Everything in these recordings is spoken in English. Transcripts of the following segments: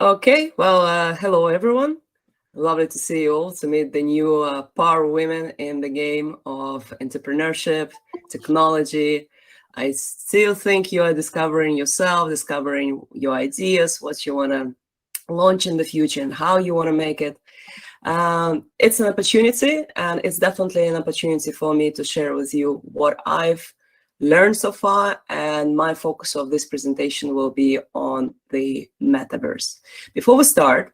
Okay, well, hello everyone. Lovely to see you all, to meet the new power women in the game of entrepreneurship, technology. I still think you are discovering yourself, discovering your ideas, what you want to launch in the future and how you want to make it. It's an opportunity, and it's definitely an opportunity for me to share with you what I've learned so far, and my focus of this presentation will be on the metaverse. Before we start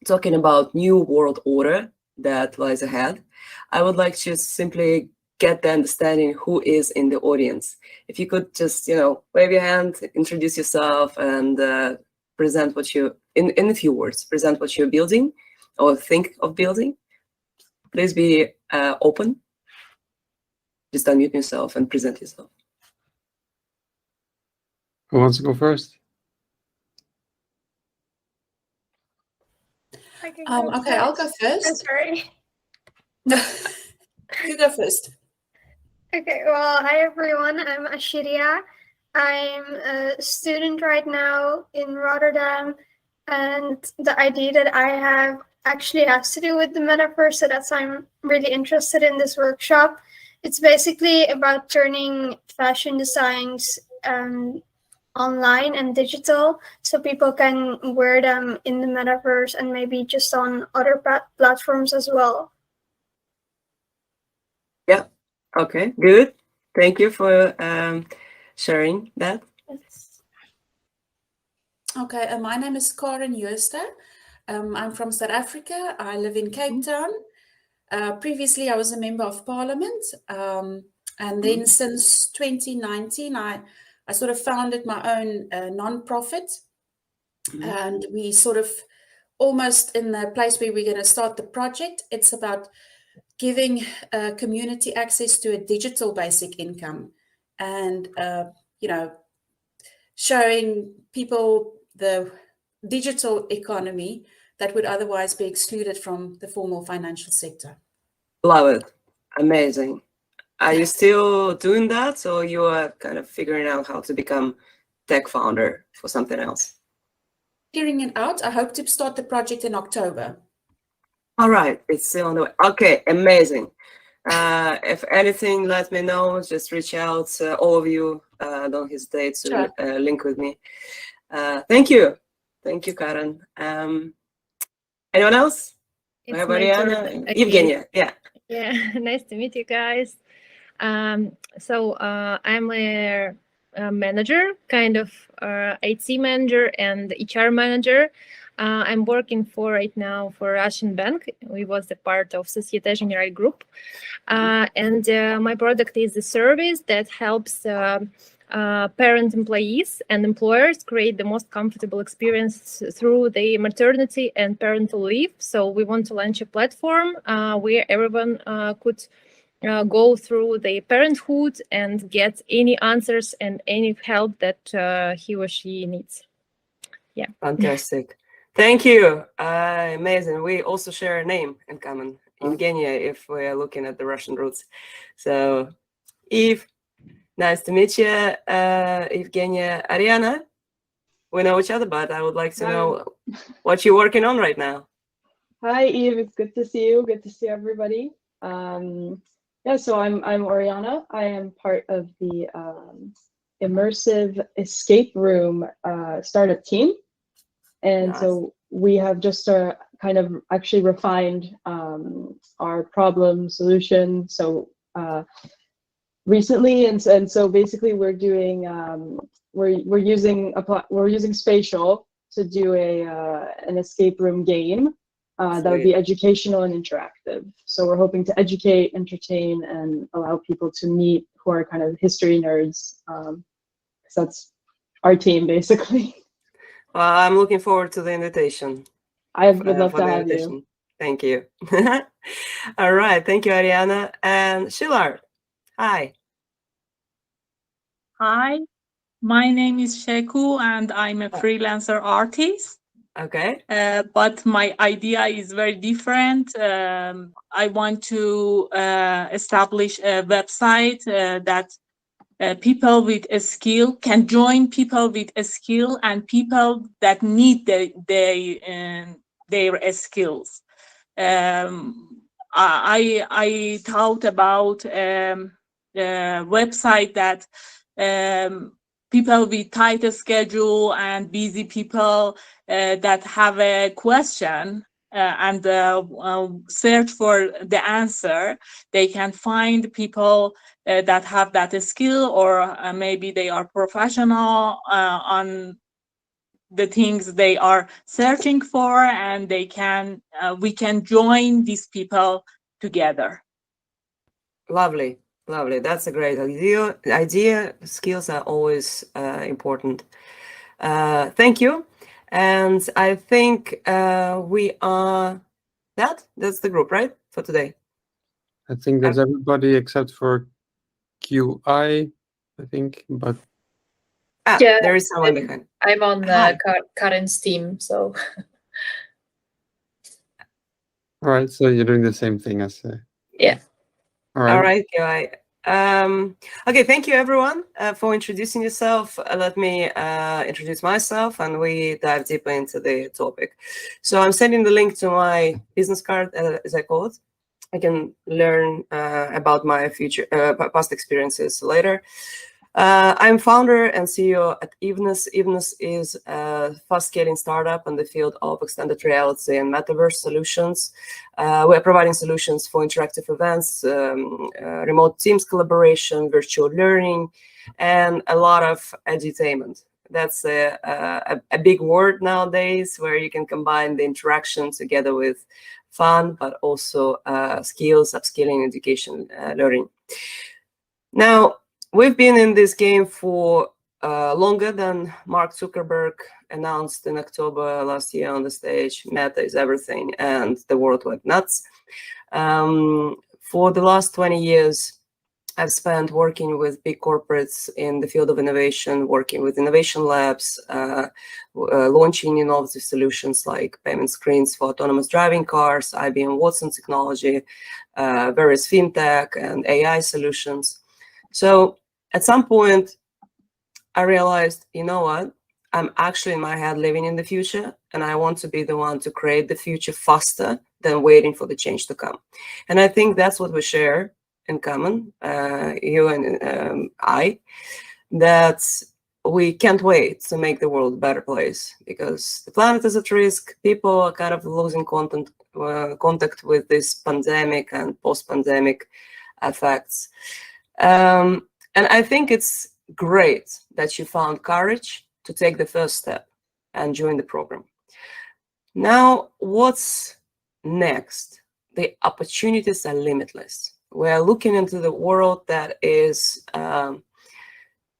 talking about new world order that lies ahead, I would like to simply get the understanding who is in the audience. If you could just, wave your hand, introduce yourself, and present what you, in a few words, present what you're building or think of building. Please be open. Just unmute yourself and present yourself. Who wants to go first? Okay, I'll go first. I'm sorry. You go first. Okay, well, hi everyone. I'm Ashiria. I'm a student right now in Rotterdam, and the idea that I have actually has to do with the metaverse, so that's why I'm really interested in this workshop. It's basically about turning fashion designs online and digital, so people can wear them in the metaverse and maybe just on other platforms as well. Yeah. Okay, good. Thank you for sharing that. Okay, my name is Karen Jooste. I'm from South Africa. I live in Cape Town. Previously, I was a member of parliament. And then since 2019, I sort of founded my own non-profit. And we sort of almost in the place where we're going to start the project. It's about giving community access to a digital basic income and, showing people the digital economy that would otherwise be excluded from the formal financial sector. Love it. Amazing. Are you still doing that, or you are kind of figuring out how to become tech founder for something else? Figuring it out. I hope to start the project in October. All right, it's still on the way. Okay, amazing. If anything, let me know. Just reach out. All of you, don't hesitate to link with me. Thank you. Thank you, Karen. Anyone else? Mariana? Evgenia, yeah. Yeah, nice to meet you guys. So I'm a manager, kind of IT manager and HR manager. I'm working right now for Russian bank. We was a part of Societe Generale group. And my product is a service that helps parent employees and employers create the most comfortable experience through the maternity and parental leave. So we want to launch a platform where everyone could go through the parenthood and get any answers and any help that he or she needs. Yeah. Fantastic. Thank you. Amazing. We also share a name in common, Evgenia, if we're looking at the Russian roots. So, Eve, nice to meet you. Evgenia, Ariana, we know each other, but I would like to know what you're working on right now. Hi, Eve. It's good to see you. Good to see everybody. Yeah, so I'm Oriana. I am part of the immersive escape room startup team. And nice. So we have just kind of actually refined our problem solution. So recently, and so basically we're doing we're using spatial to do an escape room game that would be educational and interactive. So we're hoping to educate, entertain, and allow people to meet who are kind of history nerds. So that's our team basically. Well, I'm looking forward to the invitation. I would love to have you. Thank you. All right. Thank you, Ariana. And Shilar, hi. Hi, my name is Sheku and I'm a freelancer artist. Okay. But my idea is very different. I want to establish a website that people with a skill can join people with a skill and people that need their skills. I thought about a website that people with tight schedule and busy people that have a question and search for the answer, they can find people that have that skill, or maybe they are professional on the things they are searching for, and they can we can join these people together. Lovely, lovely. That's a great idea. Skills are always important. Thank you. And I think we are that's the group, right, for today? I think that's everybody except for QI, I think, but Yeah, there is someone behind. I'm on Hi. Karen's team, so all right, so you're doing the same thing as yeah. all right. All right, QI. Okay, thank you everyone for introducing yourself. Let me introduce myself and we dive deeper into the topic. So I'm sending the link to my business card, as I call it. I can learn about my future past experiences later. I'm founder and CEO at Evenus. Evenus is a fast-scaling startup in the field of extended reality and metaverse solutions. We're providing solutions for interactive events, remote teams collaboration, virtual learning, and a lot of edutainment. That's a big word nowadays, where you can combine the interaction together with fun, but also skills, upskilling, education, learning. Now, we've been in this game for longer than Mark Zuckerberg announced in October last year on the stage. Meta is everything, and the world went nuts. For the last 20 years, I've spent working with big corporates in the field of innovation, working with innovation labs, launching innovative solutions like payment screens for autonomous driving cars, IBM Watson technology, various fintech and AI solutions. So at some point, I realized, you know what? I'm actually in my head living in the future, and I want to be the one to create the future faster than waiting for the change to come. And I think that's what we share in common, you and I, that we can't wait to make the world a better place, because the planet is at risk. People are kind of losing contact with this pandemic and post-pandemic effects. And I think it's great that you found courage to take the first step and join the program. Now, what's next? The opportunities are limitless. We're looking into the world that is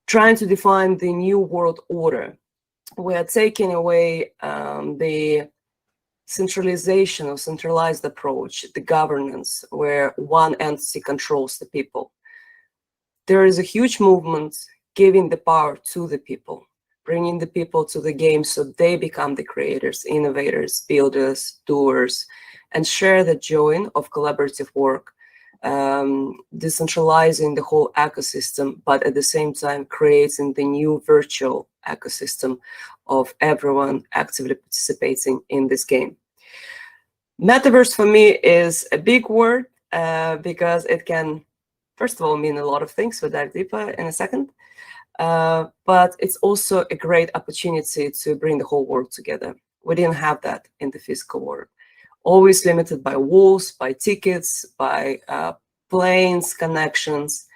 trying to define the new world order. We're taking away the centralization or centralized approach, the governance, where one entity controls the people. There is a huge movement giving the power to the people, bringing the people to the game so they become the creators, innovators, builders, doers, and share the joy of collaborative work, decentralizing the whole ecosystem, but at the same time creating the new virtual ecosystem of everyone actively participating in this game. Metaverse for me is a big word because it can, first of all, mean a lot of things. We'll dive deeper in a second. But it's also a great opportunity to bring the whole world together. We didn't have that in the physical world. Always limited by walls, by tickets, by planes, connections.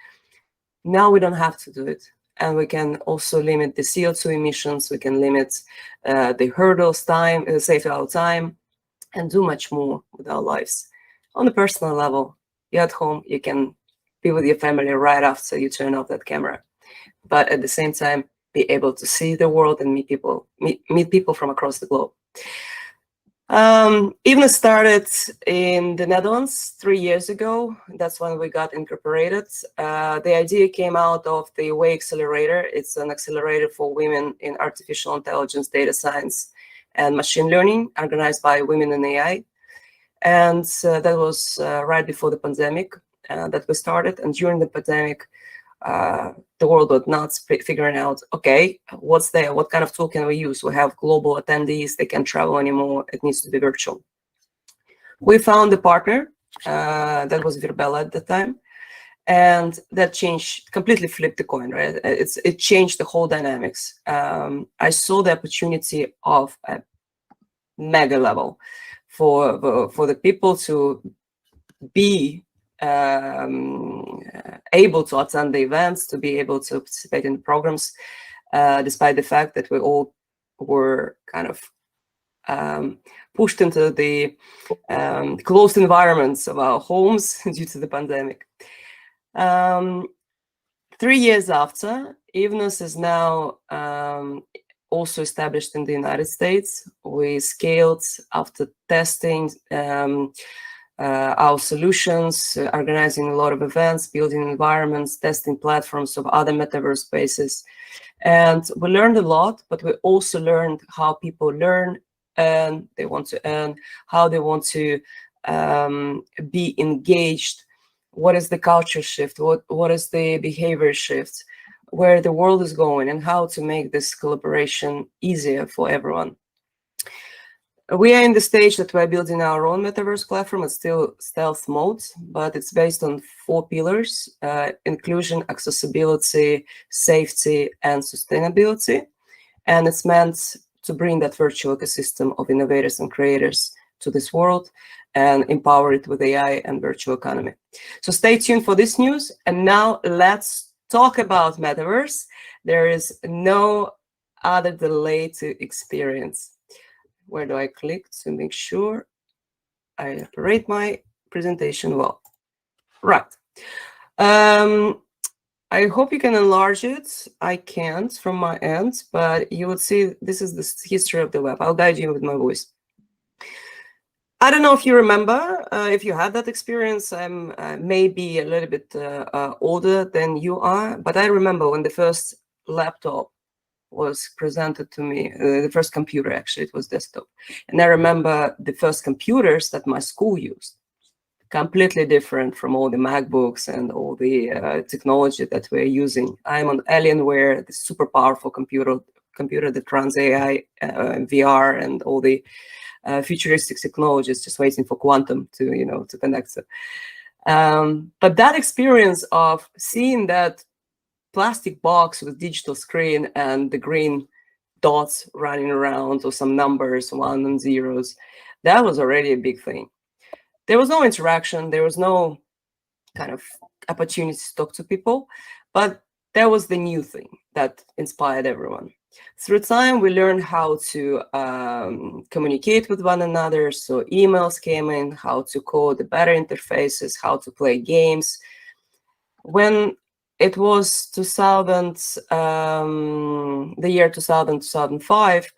Now we don't have to do it. And we can also limit the CO2 emissions. We can limit the hurdles, time, save our time, and do much more with our lives. On a personal level, you're at home, you can be with your family right after you turn off that camera. But at the same time, be able to see the world and meet people from across the globe. Even started in the Netherlands 3 years ago. That's when we got incorporated. The idea came out of the Way Accelerator. It's an accelerator for women in artificial intelligence, data science, and machine learning, organized by Women in AI. And that was right before the pandemic that we started. And during the pandemic, the world was not figuring out, okay, what's there? What kind of tool can we use? We have global attendees, they can't travel anymore. It needs to be virtual. We found a partner that was Virbela at the time. And that changed, completely flipped the coin, right? It changed the whole dynamics. I saw the opportunity of a mega level for the people to be able to attend the events, to be able to participate in the programs, despite the fact that we all were kind of pushed into the closed environments of our homes due to the pandemic. 3 years after, Evnos is now also established in the United States. We scaled after testing our solutions, organizing a lot of events, building environments, testing platforms of other metaverse spaces. And we learned a lot, but we also learned how people learn, and they want to earn, how they want to be engaged. What is the culture shift? What is the behavior shift? Where the world is going, and how to make this collaboration easier for everyone. We are in the stage that we're building our own metaverse platform. It's still stealth mode, but it's based on 4 pillars: inclusion, accessibility, safety, and sustainability. And it's meant to bring that virtual ecosystem of innovators and creators to this world and empower it with AI and virtual economy. So stay tuned for this news. And now let's talk about Metaverse. There is no other delay to experience. Where do I click to make sure I operate my presentation well? Right. I hope you can enlarge it. I can't from my end, but you would see this is the history of the web. I'll guide you with my voice. I don't know if you remember, if you had that experience. I'm maybe a little bit older than you are, but I remember when the first laptop was presented to me, the first computer, actually, it was desktop. And I remember the first computers that my school used, completely different from all the MacBooks and all the technology that we're using. I'm on Alienware, the super powerful computer that runs AI, VR, and all the futuristic technologies, just waiting for quantum to connect to. But that experience of seeing that plastic box with digital screen and the green dots running around, or some numbers, 1 and 0s, that was already a big thing. There was no interaction, there was no kind of opportunity to talk to people, but that was the new thing that inspired everyone. Through time, we learned how to communicate with one another. So emails came in, how to code the better interfaces, how to play games. When it was the year 2000, 2005,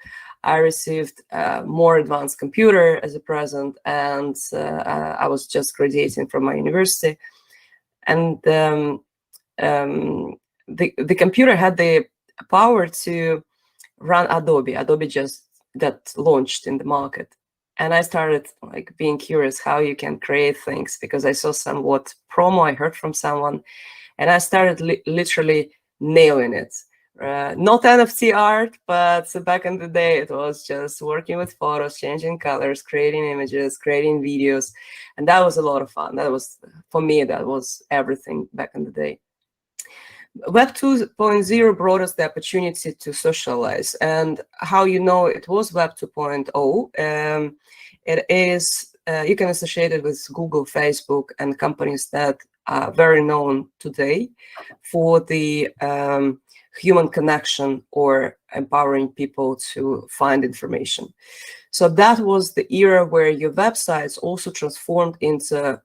I received a more advanced computer as a present, and I was just graduating from my university. And the computer had the power to run Adobe. Adobe just got launched in the market. And I started being curious how you can create things, because I saw somewhat promo, I heard from someone, and I started literally nailing it. Not NFT art, but back in the day, it was just working with photos, changing colors, creating images, creating videos. And that was a lot of fun. That was, for me, that was everything back in the day. Web 2.0 brought us the opportunity to socialize. And how it was Web 2.0, it is, you can associate it with Google, Facebook, and companies that are very known today for the human connection or empowering people to find information. So that was the era where your websites also transformed into,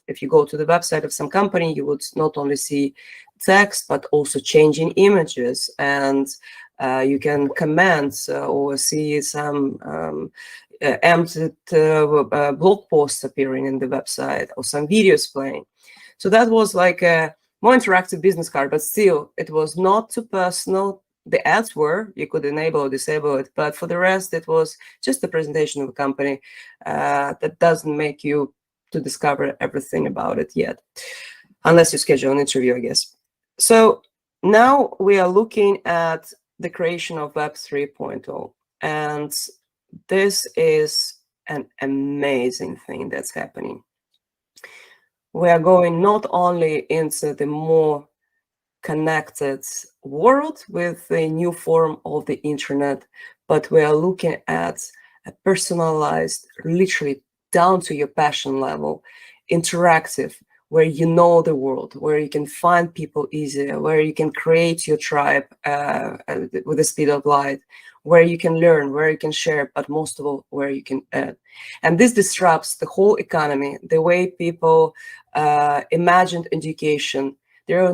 if you go to the website of some company, you would not only see text, but also changing images, and you can comment or see some empty blog posts appearing in the website, or some videos playing. So that was like a more interactive business card, but still, it was not too personal. The ads were, you could enable or disable it, but for the rest, it was just a presentation of a company that doesn't make you to discover everything about it yet, unless you schedule an interview, I guess. So now we are looking at the creation of Web 3.0, and this is an amazing thing that's happening. We are going not only into the more connected world with the new form of the internet, but we are looking at a personalized, literally down to your passion level, interactive, where you know the world, where you can find people easier, where you can create your tribe with the speed of light, where you can learn, where you can share, but most of all, where you can add. And this disrupts the whole economy, the way people imagined education. There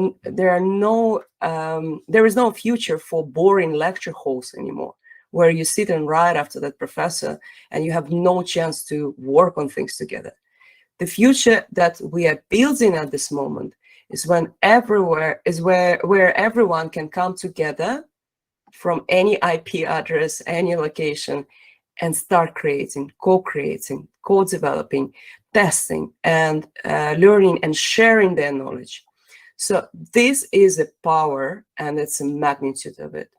is no future for boring lecture halls anymore, where you sit and write after that professor and you have no chance to work on things together. The future that we are building at this moment is where everyone can come together from any IP address, any location, and start creating, co-creating, co-developing, testing, and learning and sharing their knowledge. So this is a power, and it's a magnitude of it.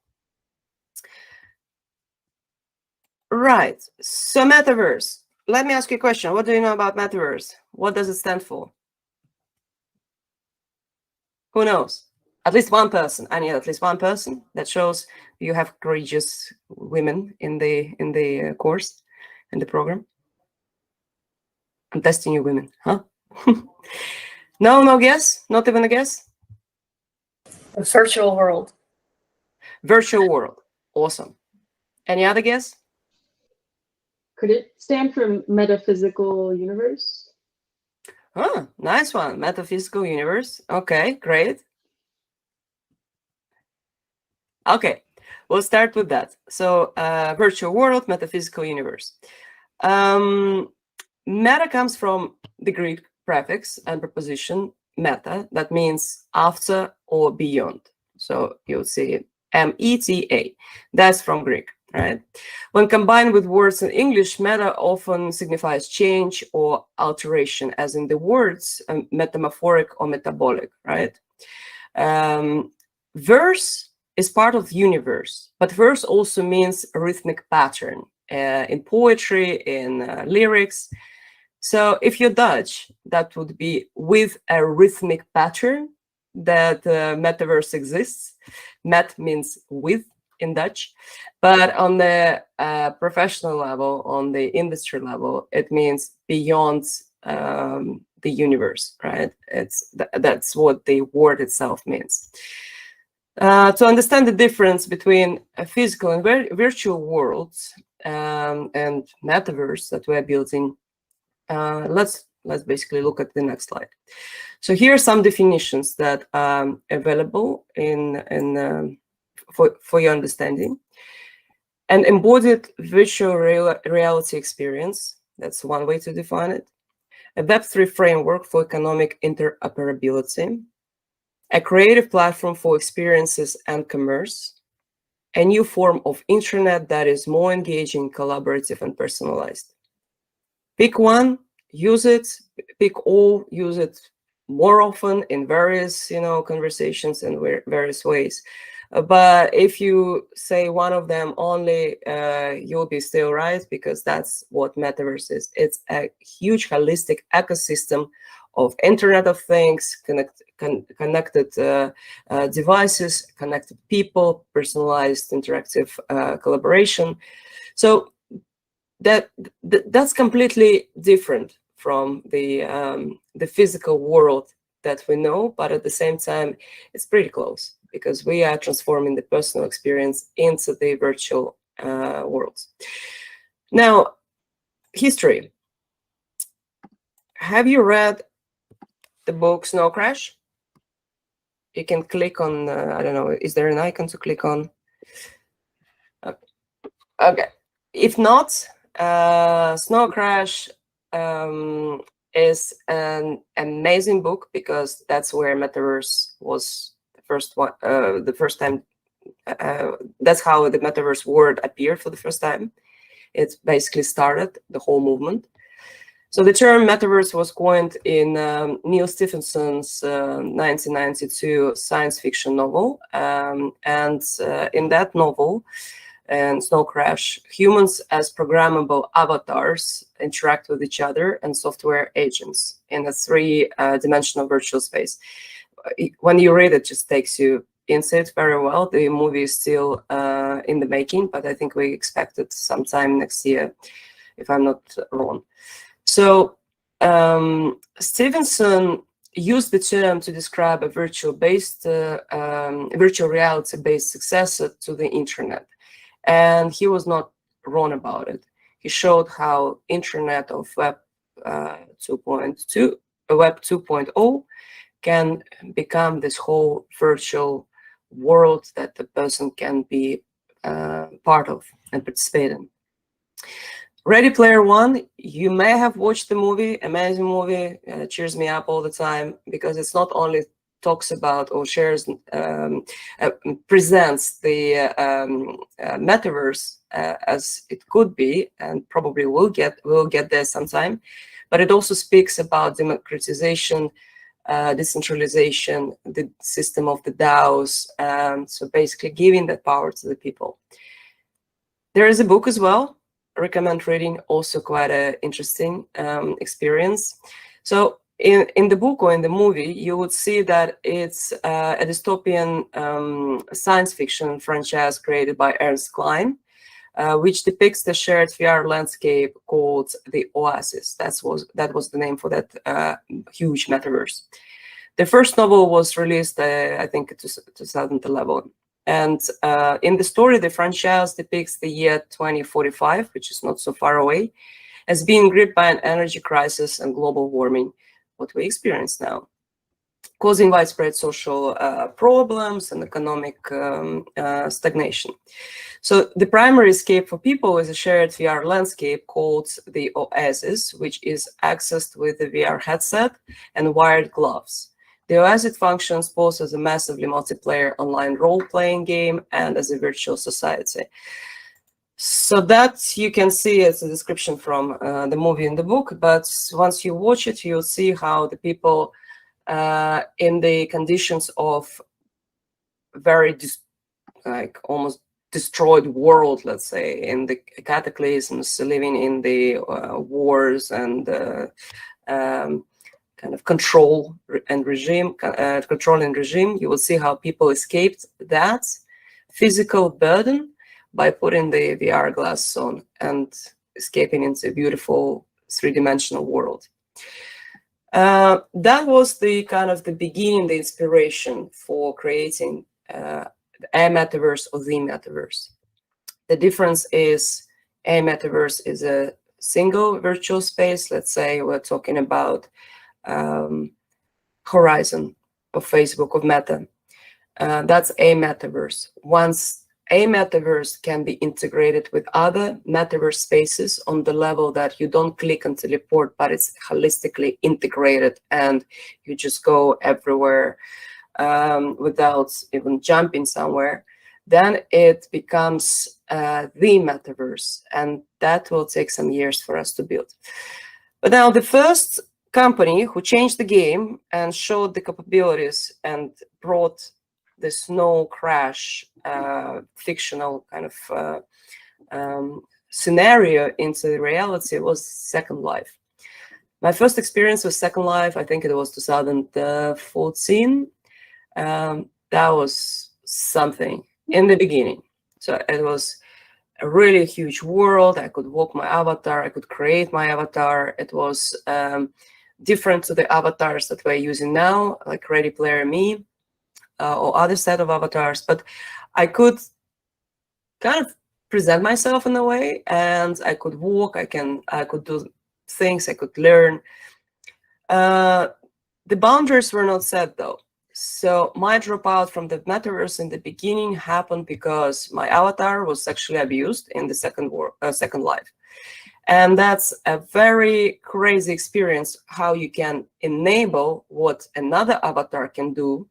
Right. So Metaverse. Let me ask you a question. What do you know about Metaverse? What does it stand for? Who knows? At least one person. I need at least one person. That shows you have courageous women in the course, in the program. I'm testing you, women, huh? No guess? Not even a guess? A virtual world. Virtual world. Awesome. Any other guess? Could it stand for metaphysical universe? Oh, nice one. Metaphysical universe. Okay, great. Okay, we'll start with that. So virtual world, metaphysical universe. Meta comes from the Greek prefix and preposition meta, that means after or beyond. So you'll see M-E-T-A. That's from Greek, right? When combined with words in English, meta often signifies change or alteration, as in the words metamorphic or metabolic, right? Verse is part of the universe, but verse also means a rhythmic pattern in poetry, in lyrics. So if you're Dutch, that would be with a rhythmic pattern that metaverse exists. Met means with in Dutch, but on the professional level, on the industry level, it means beyond the universe, right? That's what the word itself means. To understand the difference between a physical and virtual worlds and metaverse that we're building, let's basically look at the next slide. So here are some definitions that are available for your understanding. An embodied virtual reality experience, that's one way to define it. A Web3 framework for economic interoperability. A creative platform for experiences and commerce. A new form of internet that is more engaging, collaborative, and personalized. Pick one, use it. Pick all, use it more often in various, conversations and various ways. But if you say one of them only, you'll be still right, because that's what Metaverse is. It's a huge holistic ecosystem of Internet of Things, connected devices, connected people, personalized interactive collaboration. So that's completely different from the physical world that we know, but at the same time, it's pretty close, because we are transforming the personal experience into the virtual worlds. Now, history. Have you read the book Snow Crash? You can click on, I don't know, is there an icon to click on? Okay. If not, Snow Crash is an amazing book, because that's where Metaverse was the first time. That's how the Metaverse word appeared for the first time. It basically started the whole movement. So the term metaverse was coined in Neil Stephenson's 1992 science fiction novel. And in that novel, and Snow Crash, humans as programmable avatars interact with each other and software agents in a three-dimensional virtual space. When you read it, it just takes you into it very well. The movie is still in the making, but I think we expect it sometime next year, if I'm not wrong. So Stevenson used the term to describe a virtual reality-based successor to the internet. And he was not wrong about it. He showed how Internet of Web 2.0 can become this whole virtual world that the person can be part of and participate in. Ready Player One, you may have watched the movie, amazing movie, cheers me up all the time, because it's not only talks about or shares, presents the metaverse as it could be, and probably will get there sometime, but it also speaks about democratization, decentralization, the system of the DAOs, so basically giving that power to the people. There is a book as well, I recommend reading, also quite an interesting experience. So in the book or in the movie, you would see that it's a dystopian science fiction franchise created by Ernst Klein, which depicts the shared VR landscape called the Oasis. That was the name for that huge metaverse. The first novel was released, I think, in 2011. And in the story, the franchise depicts the year 2045, which is not so far away, as being gripped by an energy crisis and global warming, what we experience now, causing widespread social problems and economic stagnation. So the primary escape for people is a shared VR landscape called the Oasis, which is accessed with the VR headset and wired gloves. The Oasis functions both as a massively multiplayer online role-playing game and as a virtual society. So that you can see as a description from the movie and the book, but once you watch it, you'll see how the people in the conditions of very almost destroyed world, let's say, in the cataclysms, living in the wars and kind of control and regime, you will see how people escaped that physical burden by putting the VR glasses on and escaping into a beautiful three-dimensional world. That was the kind of the beginning, the inspiration for creating a metaverse or the metaverse. The difference is a metaverse is a single virtual space. Let's say we're talking about Horizon of Facebook, of Meta. That's a metaverse. Once a metaverse can be integrated with other metaverse spaces on the level that you don't click and teleport, but it's holistically integrated and you just go everywhere without even jumping somewhere, then it becomes the metaverse, and that will take some years for us to build. But now the first company who changed the game and showed the capabilities and brought the Snow Crash fictional kind of scenario into the reality was Second Life. My first experience with Second Life, I think it was 2014. That was something in the beginning. So it was a really huge world. I could walk my avatar. I could create my avatar. It was different to the avatars that we're using now, like Ready Player Me or other set of avatars. But I could kind of present myself in a way, and I could walk. I could do things. I could learn. The boundaries were not set though. So my dropout from the metaverse in the beginning happened because my avatar was sexually abused in the Second Life. And that's a very crazy experience, how you can enable what another avatar can do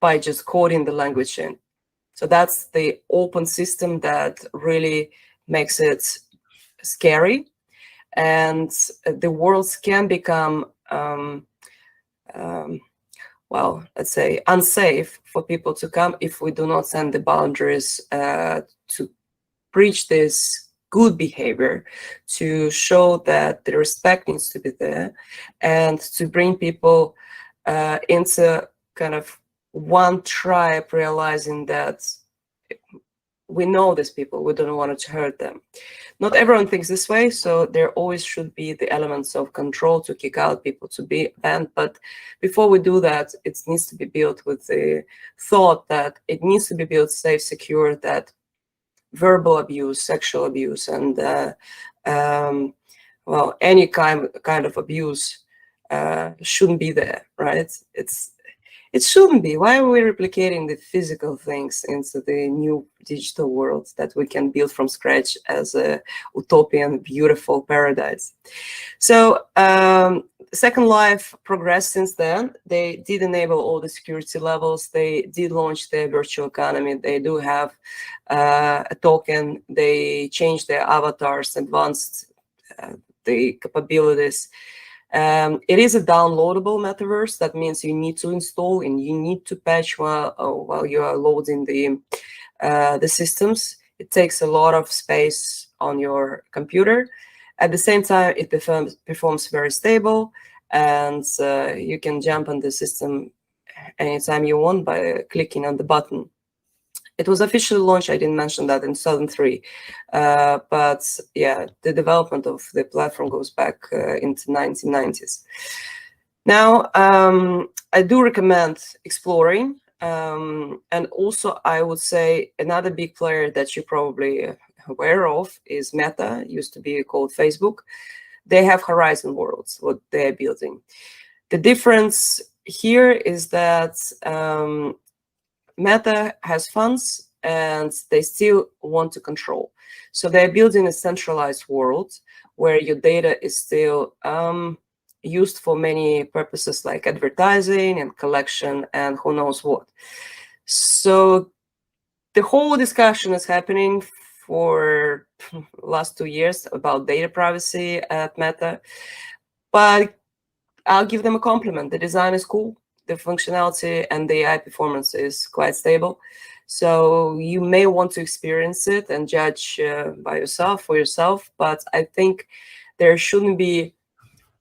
by just coding the language in. So that's the open system that really makes it scary. and the worlds can become well, let's say, unsafe for people to come if we do not send the boundaries to preach this good behavior, to show that the respect needs to be there, and to bring people into kind of one tribe, realizing that we know these people, we don't want to hurt them. Not everyone thinks this way, so there always should be the elements of control to kick out people, to be banned. But before we do that, it needs to be built with the thought that it needs to be built safe, secure, that verbal abuse, sexual abuse, and well, any kind of abuse shouldn't be there, right? It shouldn't be. Why are we replicating the physical things into the new digital world that we can build from scratch as a utopian, beautiful paradise? So Second Life progressed since then. They did enable all the security levels. They did launch their virtual economy. They do have a token. They changed their avatars, advanced the capabilities. It is a downloadable metaverse. That means you need to install and you need to patch while you are loading the systems. It takes a lot of space on your computer. At the same time, it performs very stable, and you can jump on the system anytime you want by clicking on the button. It was officially launched, I didn't mention that, in 2003. But yeah, the development of the platform goes back into 1990s. Now, I do recommend exploring. And also, I would say another big player that you're probably aware of is Meta, used to be called Facebook. They have Horizon Worlds, what they're building. The difference here is that Meta has funds and they still want to control. So they're building a centralized world where your data is still used for many purposes like advertising and collection and who knows what. So the whole discussion is happening for the last 2 years about data privacy at Meta. But I'll give them a compliment. The design is cool. The functionality and the AI performance is quite stable. So you may want to experience it and judge by yourself, for yourself. But I think there shouldn't be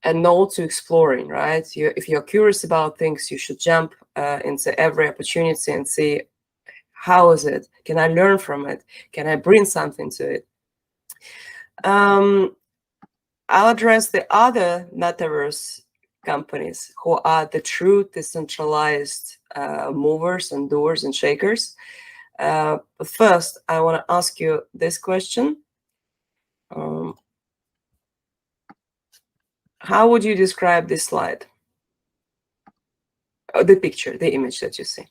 a no to exploring, right? If you're curious about things, you should jump into every opportunity and see, how is it? Can I learn from it? Can I bring something to it? I'll address the other metaverse companies who are the true decentralized movers and doers and shakers. But first, I want to ask you this question. How would you describe this slide? The picture, the image that you see.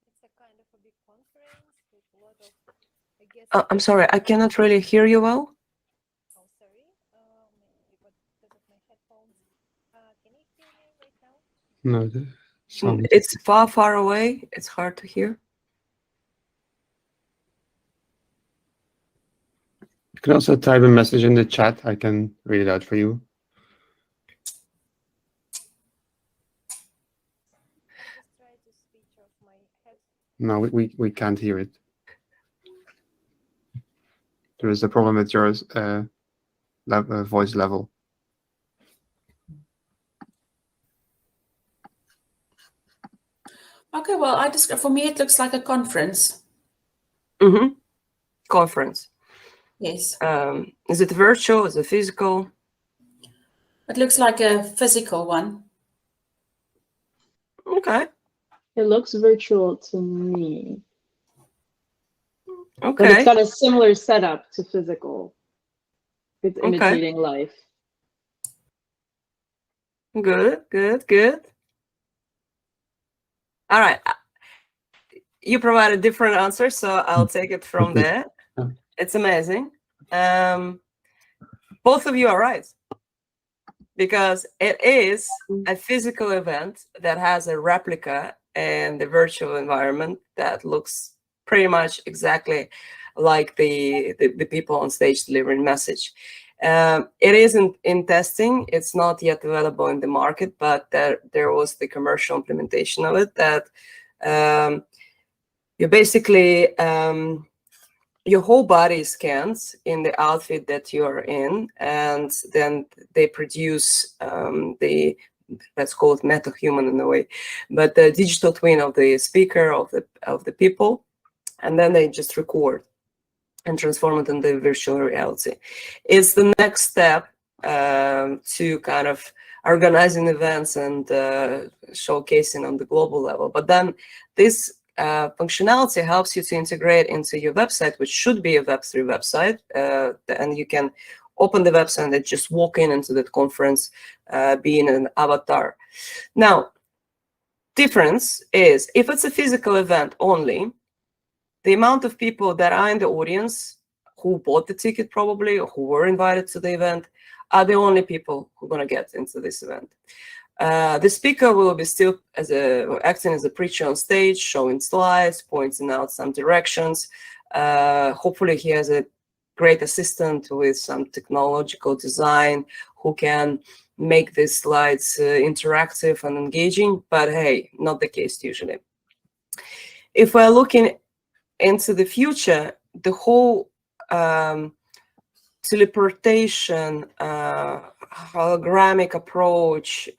It's a kind of a big conference with a lot of, I guess. I'm sorry, I cannot really hear you well. Oh, sorry. Maybe because of my headphones. Can you hear me right now? No, the sound. It's far, far away. It's hard to hear. You can also type a message in the chat. I can read it out for you. Just try to switch off my head. No, we can't hear it. There is a problem with your voice level. Okay, well, for me, it looks like a conference. Mm-hmm. Conference. Yes. Is it virtual? Is it physical? It looks like a physical one. Okay. It looks virtual to me. But Okay. it's got a similar setup to physical. It's imitating life. Good, good, good. All right. You provided different answers, so I'll take it from there. It's amazing. Both of you are right, because it is a physical event that has a replica and the virtual environment that looks pretty much exactly like the people on stage delivering message. It isn't in testing. It's not yet available in the market, but there was the commercial implementation of it that you basically your whole body is scanned in the outfit that you're in, and then they produce let's call it meta-human in a way, but the digital twin of the speaker, of the people, and then they just record and transform it into virtual reality. It's the next step to kind of organizing events and showcasing on the global level. But then this functionality helps you to integrate into your website, which should be a Web3 website, and you can open the website and just walk into that conference being an avatar. Now, difference is if it's a physical event only, the amount of people that are in the audience who bought the ticket probably or who were invited to the event are the only people who are going to get into this event. The speaker will be still acting as a preacher on stage, showing slides, pointing out some directions. Hopefully he has a great assistant with some technological design who can make these slides interactive and engaging, but hey, not the case usually. If we're looking into the future, the whole teleportation, hologramic approach,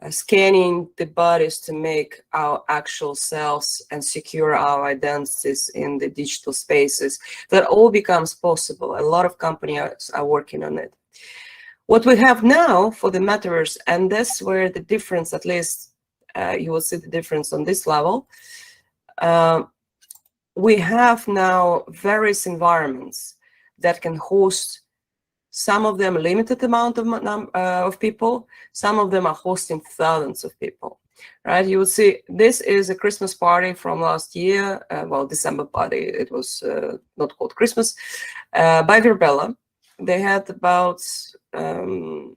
scanning the bodies to make our actual selves and secure our identities in the digital spaces, that all becomes possible. A lot of companies are working on it. What we have now for the metaverse, and that's where the difference, at least you will see the difference on this level, we have now various environments that can host, some of them limited amount of people, some of them are hosting thousands of people, right? You will see this is a Christmas party from last year, well, December party, it was not called Christmas, by Virbela. They had about, I don't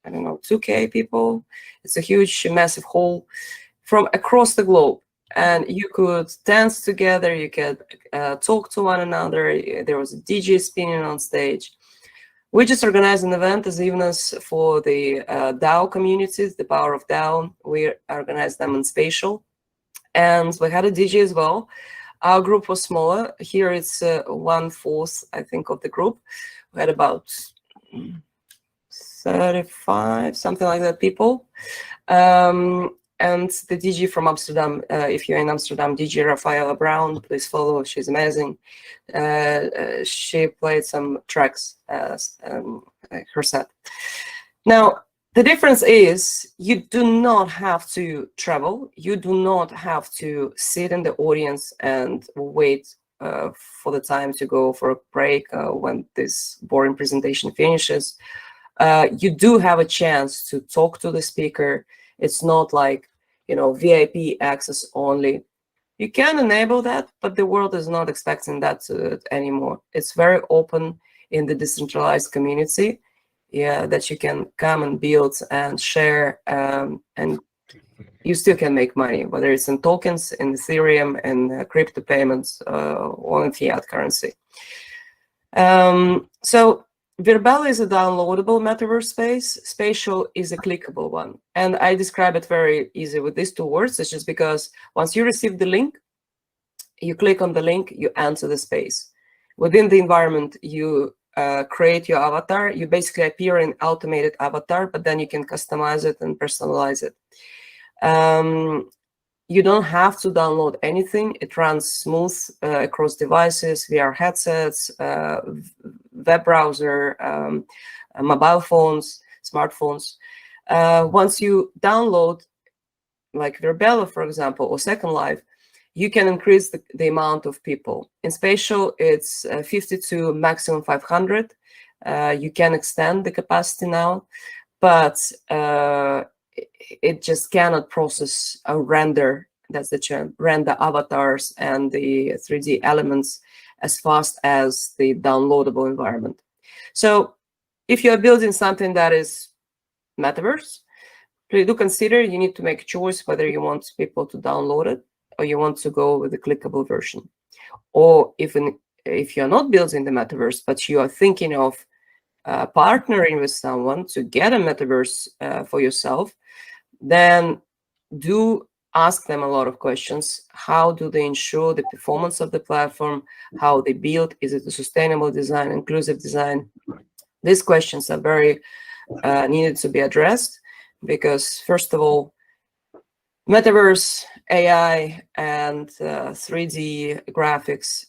know, 2K people. It's a huge, massive hall from across the globe. And you could dance together, you could talk to one another. There was a DJ spinning on stage. We just organized an event as evenings for the DAO communities, the power of DAO. We organized them in Spatial. And we had a DJ as well. Our group was smaller. Here it's 1/4, I think, of the group. We had about 35, something like that, people. And the DJ from Amsterdam, if you're in Amsterdam, DJ Rafaela Brown, please follow. She's amazing. She played some tracks her set. Now, the difference is you do not have to travel. You do not have to sit in the audience and wait for the time to go for a break when this boring presentation finishes. You do have a chance to talk to the speaker. It's not like, you know, VIP access only. You can enable that, but the world is not expecting that anymore. It's very open in the decentralized community, yeah, that you can come and build and share, and you still can make money, whether it's in tokens, in Ethereum, in crypto payments, or in fiat currency. So Virbela is a downloadable metaverse space. Spatial is a clickable one. And I describe it very easy with these two words. It's just because once you receive the link, you click on the link, you enter the space. Within the environment, you create your avatar. You basically appear in automated avatar, but then you can customize it and personalize it. You don't have to download anything. It runs smooth across devices, VR headsets, web browser, mobile phones, smartphones. Once you download, like Virbela, for example, or Second Life, you can increase the amount of people. In Spatial, it's 50 to maximum 500. You can extend the capacity now, but it just cannot process a render, that's the term, render avatars and the 3D elements as fast as the downloadable environment. So if you're building something that is metaverse, please do consider, you need to make a choice whether you want people to download it or you want to go with the clickable version. Or if you're not building the metaverse, but you are thinking of partnering with someone to get a metaverse for yourself, then do ask them a lot of questions. How do they ensure the performance of the platform? How they build? Is it a sustainable design, inclusive design? These questions are very needed to be addressed because, first of all, metaverse, AI, and 3D graphics,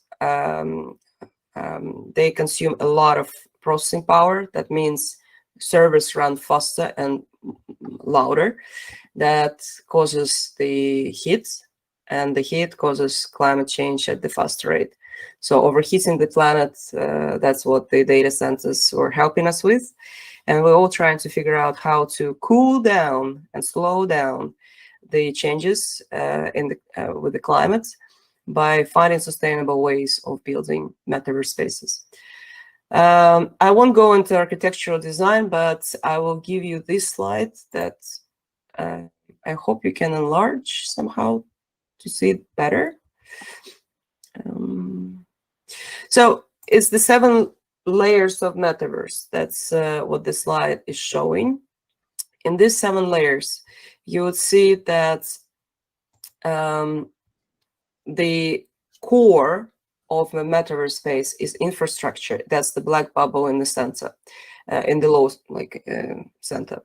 they consume a lot of processing power. That means servers run faster and louder. That causes the heat, and the heat causes climate change at the faster rate. So overheating the planet, that's what the data centers are helping us with. And we're all trying to figure out how to cool down and slow down the changes with the climate by finding sustainable ways of building metaverse spaces. I won't go into architectural design, but I will give you this slide that I hope you can enlarge somehow to see it better. So it's the 7 layers of metaverse. That's what the slide is showing. In these 7 layers, you would see that the core of the metaverse space is infrastructure. That's the black bubble in the center, in the low center.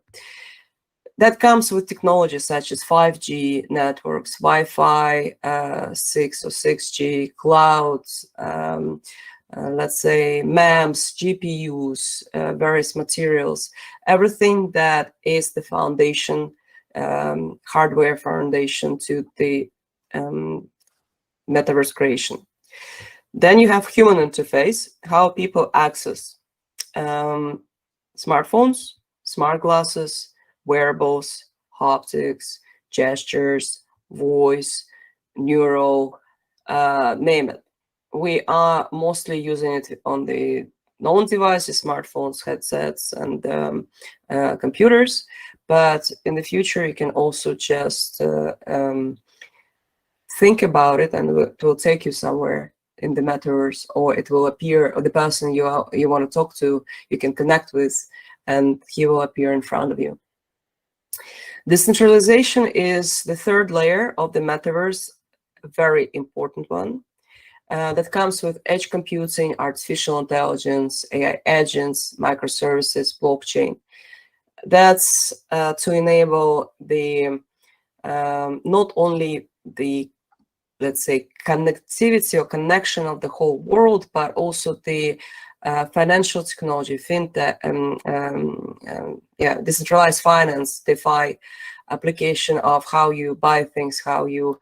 That comes with technologies such as 5G networks, Wi-Fi, 6 or 6G, clouds, let's say MEMS, GPUs, various materials, everything that is the foundation, hardware foundation to the metaverse creation. Then you have human interface, how people access smartphones, smart glasses, wearables, haptics, gestures, voice, neural, name it. We are mostly using it on the known devices, smartphones, headsets, and computers. But in the future, you can also just think about it, and it will take you somewhere in the metaverse, or it will appear, or the person you want to talk to, you can connect with, and he will appear in front of you. Decentralization is the 3rd layer of the metaverse, a very important one. That comes with edge computing, artificial intelligence, AI agents, microservices, blockchain. That's to enable the not only the, let's say, connectivity or connection of the whole world, but also the financial technology, fintech, decentralized finance, DeFi application of how you buy things, how you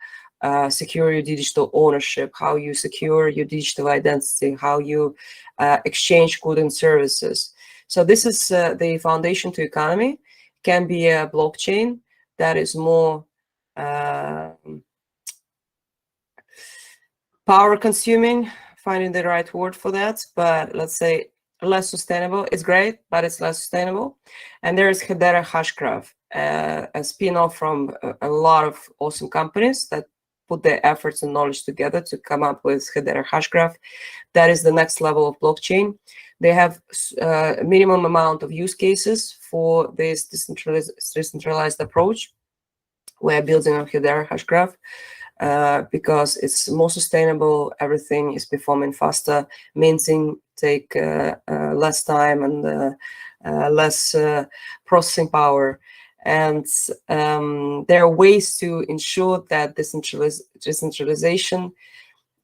secure your digital ownership, how you secure your digital identity, how you exchange goods and services. So this is the foundation to economy. Can be a blockchain that is more power consuming, finding the right word for that, but let's say less sustainable. It's great, but it's less sustainable. And there is Hedera Hashgraph, a spin-off from a lot of awesome companies that put their efforts and knowledge together to come up with Hedera Hashgraph. That is the next level of blockchain. They have a minimum amount of use cases for this decentralized approach. We're building on Hedera Hashgraph because it's more sustainable. Everything is performing faster. Minting take less time and less processing power. And there are ways to ensure that decentralization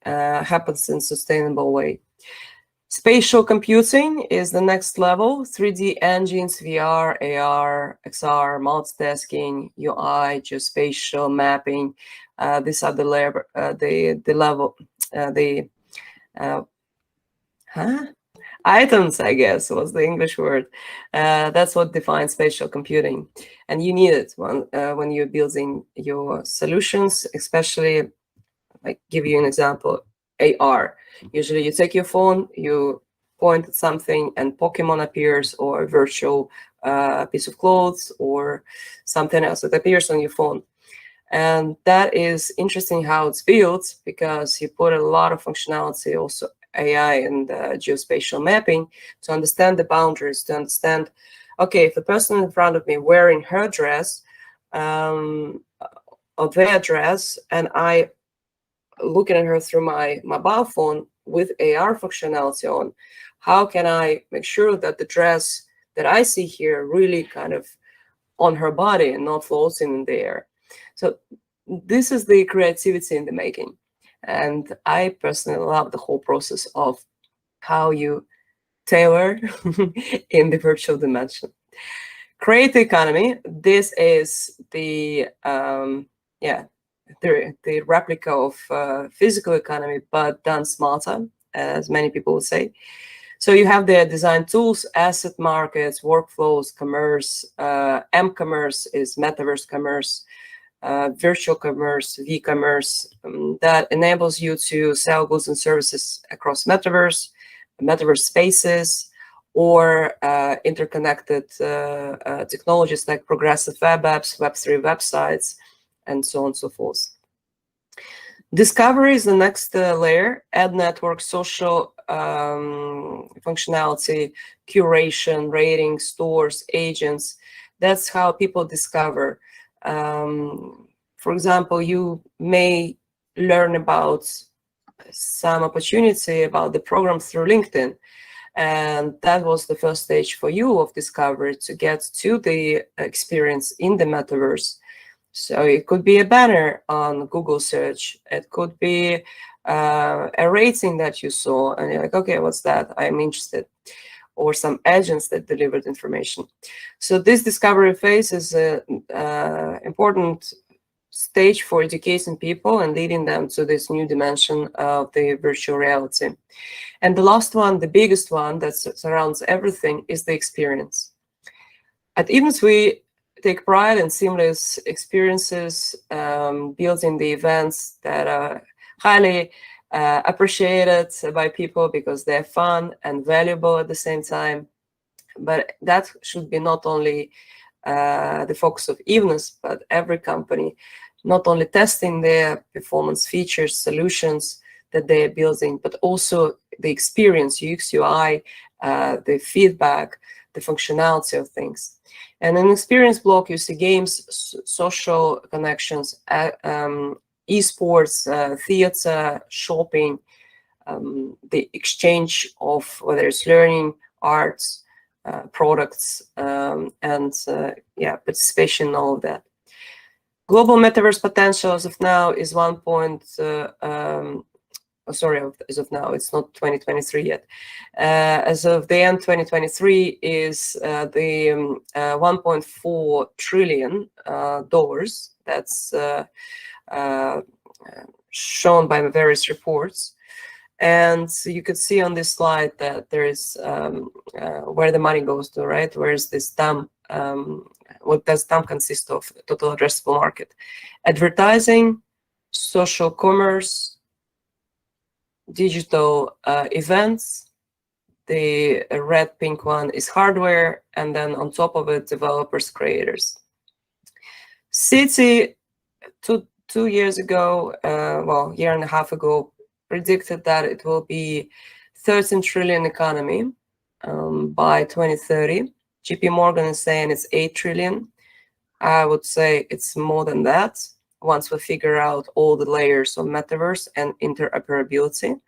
happens in a sustainable way. Spatial computing is the next level. 3D engines, VR, AR, XR, multitasking, UI, geospatial mapping. These are items, I guess, was the English word. That's what defines spatial computing. And you need it when you're building your solutions, especially, like, give you an example, AR. Usually you take your phone, you point at something, and Pokemon appears, or a virtual a piece of clothes or something else that appears on your phone. And that is interesting how it's built, because you put a lot of functionality, also AI and geospatial mapping, to understand the boundaries, to understand, okay, if the person in front of me wearing her dress or their dress, and I looking at her through my mobile phone with AR functionality on, how can I make sure that the dress that I see here really kind of on her body and not floating in the air? So this is the creativity in the making. And I personally love the whole process of how you tailor in the virtual dimension. Create the economy. This is the the replica of physical economy, but done smarter, as many people would say. So you have the design tools, asset markets, workflows, commerce. M-commerce is metaverse commerce, virtual commerce, v-commerce, that enables you to sell goods and services across metaverse spaces, or interconnected technologies like progressive web apps, Web3 websites, and so on and so forth. Discovery is the next layer. Ad network, social functionality, curation, ratings, stores, agents. That's how people discover. For example, you may learn about some opportunity about the program through LinkedIn. And that was the first stage for you of discovery, to get to the experience in the metaverse. So it could be a banner on Google search. It could be a rating that you saw, and you're like, okay, what's that? I'm interested. Or some agents that delivered information. So this discovery phase is an important stage for educating people and leading them to this new dimension of the virtual reality. And the last one, the biggest one that surrounds everything, is the experience. At Events, we take pride in seamless experiences, building the events that are highly appreciated by people because they're fun and valuable at the same time. But that should be not only the focus of Events, but every company, not only testing their performance features, solutions that they're building, but also the experience, UX, UI, the feedback, the functionality of things. And in experience block, you see games, social connections, esports, theater, shopping, the exchange of whether it's learning, arts, products, and participation in all of that. Global metaverse potential as of now is as of now, it's not 2023 yet. As of the end 2023 is the $1.4 trillion. That's shown by various reports. And so you could see on this slide that there is where the money goes to, right? Where is this TAM? What does TAM consist of? Total addressable market. Advertising, social commerce, digital events. The red pink one is hardware, and then on top of it, developers, creators. Citi, two years ago, year and a half ago, predicted that it will be 13 trillion economy by 2030. JP Morgan is saying it's 8 trillion. I would say it's more than that once we figure out all the layers of metaverse and interoperability.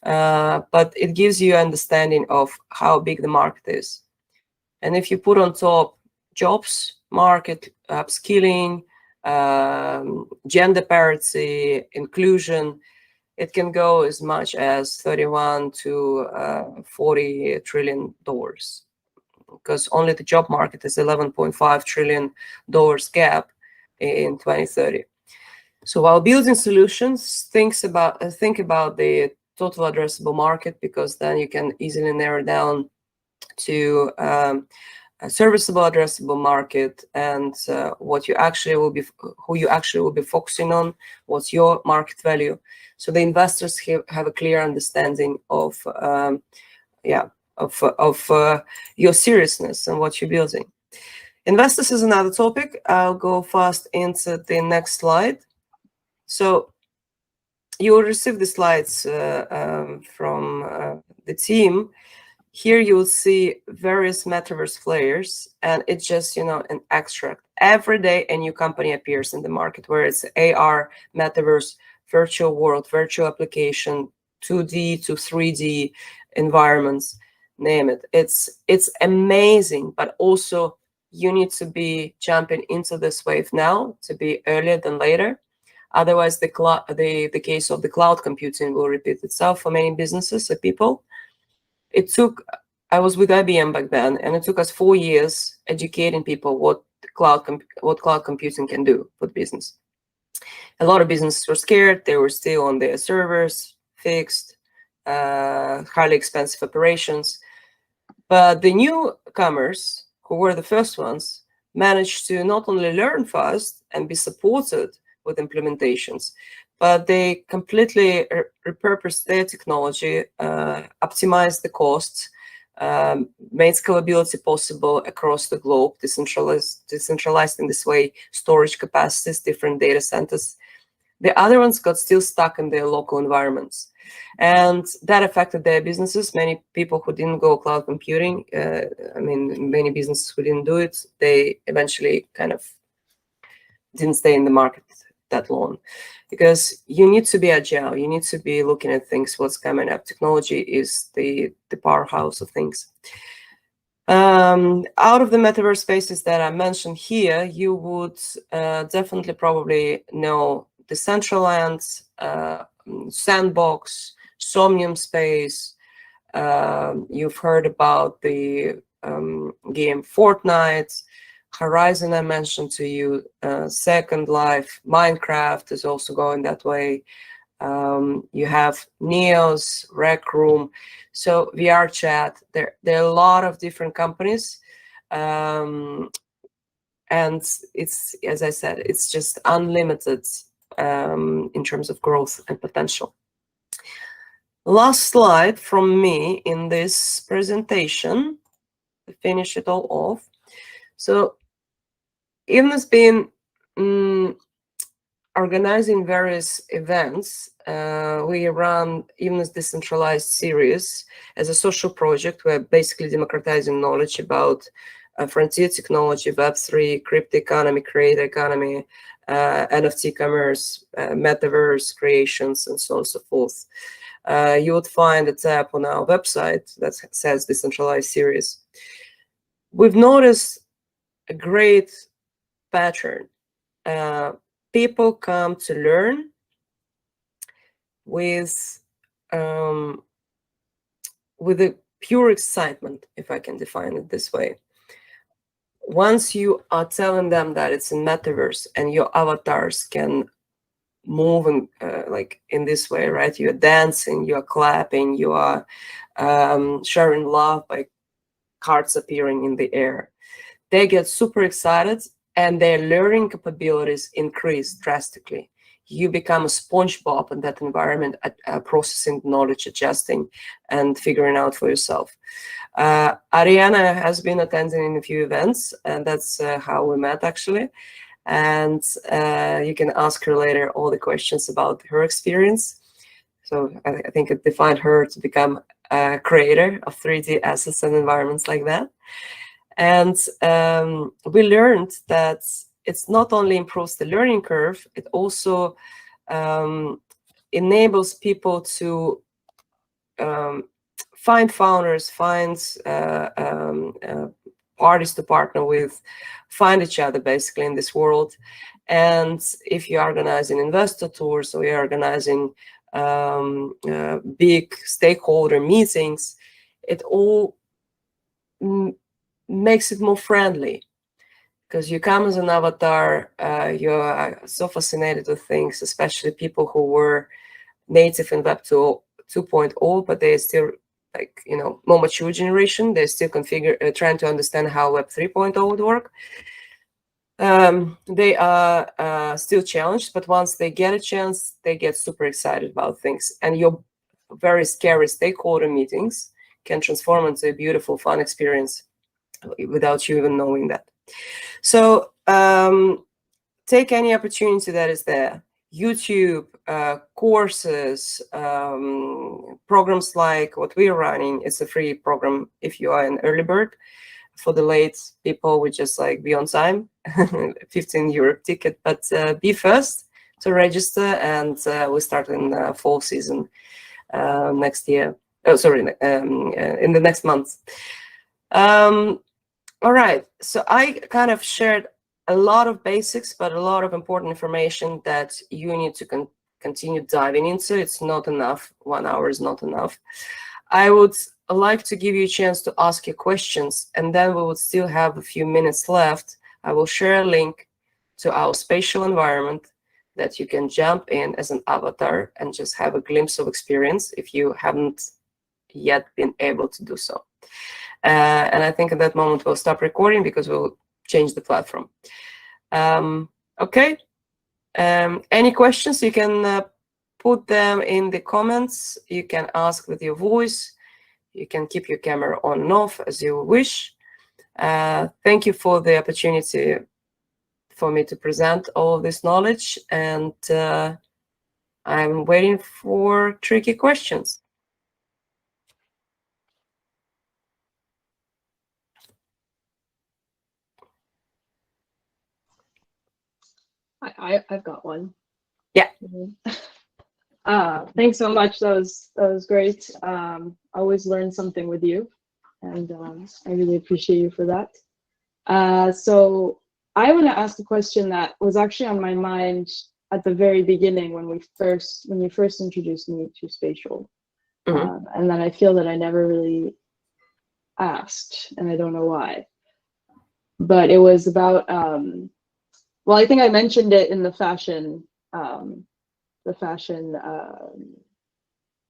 But it gives you understanding of how big the market is. And if you put on top jobs, market, upskilling, gender parity, inclusion, it can go as much as 31 to $40 trillion, because only the job market is $11.5 trillion gap in 2030. So while building solutions, think about the total addressable market, because then you can easily narrow down to a serviceable addressable market and who you actually will be focusing on, what's your market value. So the investors have a clear understanding of your seriousness and what you're building. Investors is another topic. I'll go fast into the next slide. So you will receive the slides from the team. Here you will see various metaverse players, and it's just, an extract. Every day a new company appears in the market, where it's AR, metaverse, virtual world, virtual application, 2D to 3D environments, name it. It's amazing, but also you need to be jumping into this wave now to be earlier than later. Otherwise, the case of the cloud computing will repeat itself for many businesses and people. I was with IBM back then, and it took us 4 years educating people what cloud computing can do for business. A lot of businesses were scared. They were still on their servers, fixed, highly expensive operations. But the newcomers, who were the first ones, managed to not only learn fast and be supported with implementations, but they completely repurposed their technology, optimized the costs, made scalability possible across the globe, decentralized in this way, storage capacities, different data centers. The other ones got still stuck in their local environments. And that affected their businesses. Many people who didn't go cloud computing, many businesses who didn't do it, they eventually kind of didn't stay in the market that long. Because you need to be agile, you need to be looking at things, what's coming up. Technology is the powerhouse of things. Out of the metaverse spaces that I mentioned here, you would definitely probably know Decentraland, Sandbox, Somnium Space. You've heard about the game Fortnite, Horizon I mentioned to you, Second Life, Minecraft is also going that way. You have Neos, Rec Room, so VR Chat. There are a lot of different companies, and it's, as I said, it's just unlimited in terms of growth and potential. Last slide from me in this presentation to finish it all off. So even has been organizing various events. We run Even's Decentralized series as a social project. We're basically democratizing knowledge about frontier technology, Web3, crypto economy, creator economy, NFT commerce, metaverse creations, and so on and so forth. You would find a tab on our website that says Decentralized series. We've noticed a great pattern. People come to learn with a pure excitement, if I can define it this way. Once you are telling them that it's a metaverse and your avatars can move like in this way, right? You're dancing, you're clapping, you are sharing love by cards appearing in the air. They get super excited, and their learning capabilities increase drastically. You become a SpongeBob in that environment, processing knowledge, adjusting, and figuring out for yourself. Ariana has been attending a few events, and that's how we met, actually. And you can ask her later all the questions about her experience. So I think it defined her to become a creator of 3D assets and environments like that. And we learned that it's not only improves the learning curve, it also enables people to find founders, find parties to partner with, find each other basically in this world. And if you're organizing investor tours or you're organizing big stakeholder meetings, it all makes it more friendly, because you come as an avatar, you're so fascinated with things, especially people who were native in Web 2.0, but they're still more mature generation. They're still trying to understand how Web 3.0 would work. They are still challenged, but once they get a chance, they get super excited about things. And your very scary stakeholder meetings can transform into a beautiful, fun experience without you even knowing that. So take any opportunity that is there. YouTube, courses, programs like what we're running. It's a free program if you are an early bird. For the late people, we just like be on time, 15 euro ticket, but be first to register, and we start in fall season next year. Oh, sorry, in the next month. All right, so I kind of shared a lot of basics, but a lot of important information that you need to continue diving into. It's not enough. 1 hour is not enough. I would like to give you a chance to ask your questions, and then we would still have a few minutes left. I will share a link to our spatial environment that you can jump in as an avatar and just have a glimpse of experience if you haven't yet been able to do so. And I think at that moment we'll stop recording because we'll change the platform. Okay. Any questions? You can put them in the comments. You can ask with your voice. You can keep your camera on and off as you wish. Thank you for the opportunity for me to present all of this knowledge, and I'm waiting for tricky questions. I've got one. Yeah. Thanks so much. That was great. Always learn something with you, and I really appreciate you for that. So I want to ask a question that was actually on my mind at the very beginning when you first introduced me to spatial, and then I feel that I never really asked, and I don't know why. But it was about well, I think I mentioned it in the fashion.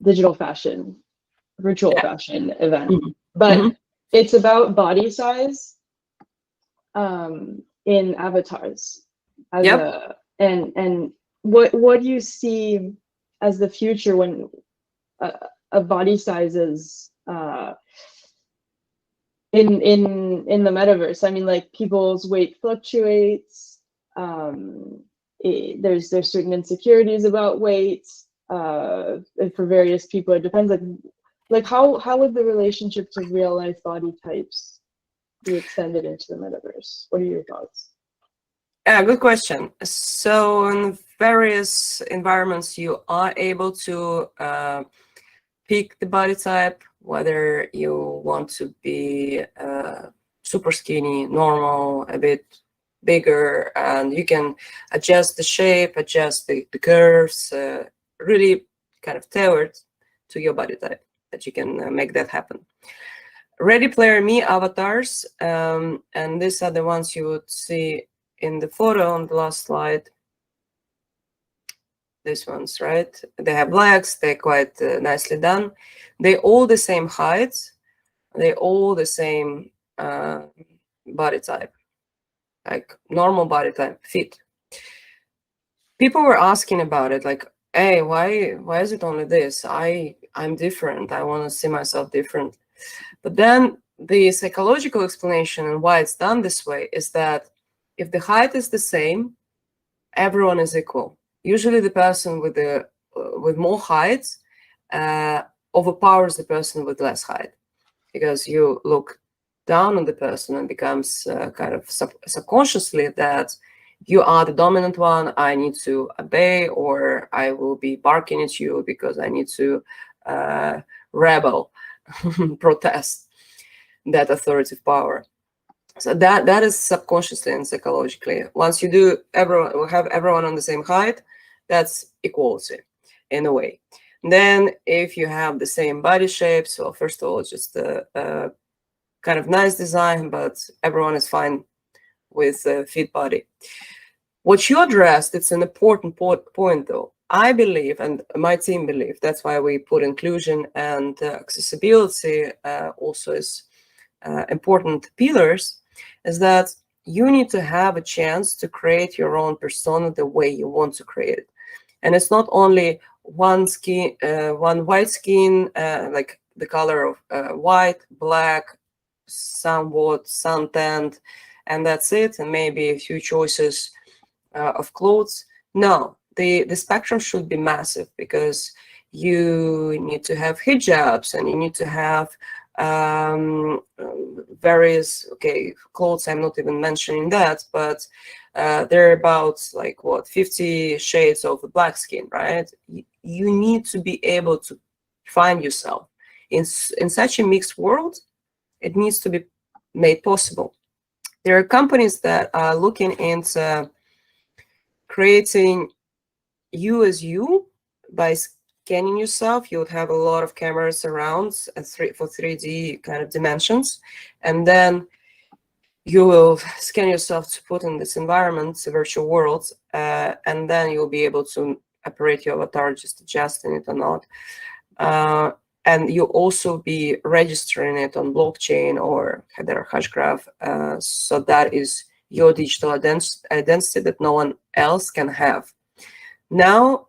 Digital fashion, virtual fashion event, but it's about body size in avatars. And what do you see as the future when of body sizes in the metaverse? I mean, like, people's weight fluctuates. There's certain insecurities about weight, and for various people it depends. Like how would the relationship to real life body types be extended into the metaverse? What are your thoughts? Yeah, good question. So in various environments, you are able to pick the body type, whether you want to be super skinny, normal, a bit bigger, and you can adjust the shape, adjust the curves, really kind of tailored to your body type, that you can make that happen. Ready Player Me avatars, and these are the ones you would see in the photo on the last slide. These ones, right? They have legs, they're quite nicely done. They're all the same height, they're all the same body type, like normal body type, fit. People were asking about it, like, hey, why is it only this? I'm different. I want to see myself different. But then the psychological explanation and why it's done this way is that if the height is the same, everyone is equal. Usually the person with more height overpowers the person with less height, because you look down on the person and becomes kind of subconsciously that you are the dominant one, I need to obey, or I will be barking at you because I need to rebel, protest that authoritative power. So that is subconsciously and psychologically. Once you do have everyone on the same height, that's equality in a way. Then if you have the same body shapes, well, first of all, it's just a kind of nice design, but everyone is fine with a fit body. What you addressed, it's an important point though. I believe, and my team believe, that's why we put inclusion and accessibility also as important pillars, is that you need to have a chance to create your own persona the way you want to create it. And it's not only one white skin, like the color of white, black, somewhat suntanned, and that's it, and maybe a few choices of clothes. No, the spectrum should be massive, because you need to have hijabs, and you need to have various clothes. I'm not even mentioning that, but there are about like 50 shades of the black skin, right? You need to be able to find yourself in such a mixed world. It needs to be made possible. There are companies that are looking into creating you as you by scanning yourself. You would have a lot of cameras around for 3D kind of dimensions, and then you will scan yourself to put in this environment, a virtual world, and then you'll be able to operate your avatar, just adjusting it or not. And you'll also be registering it on blockchain or Header Hashgraph. So that is your digital identity that no one else can have. Now,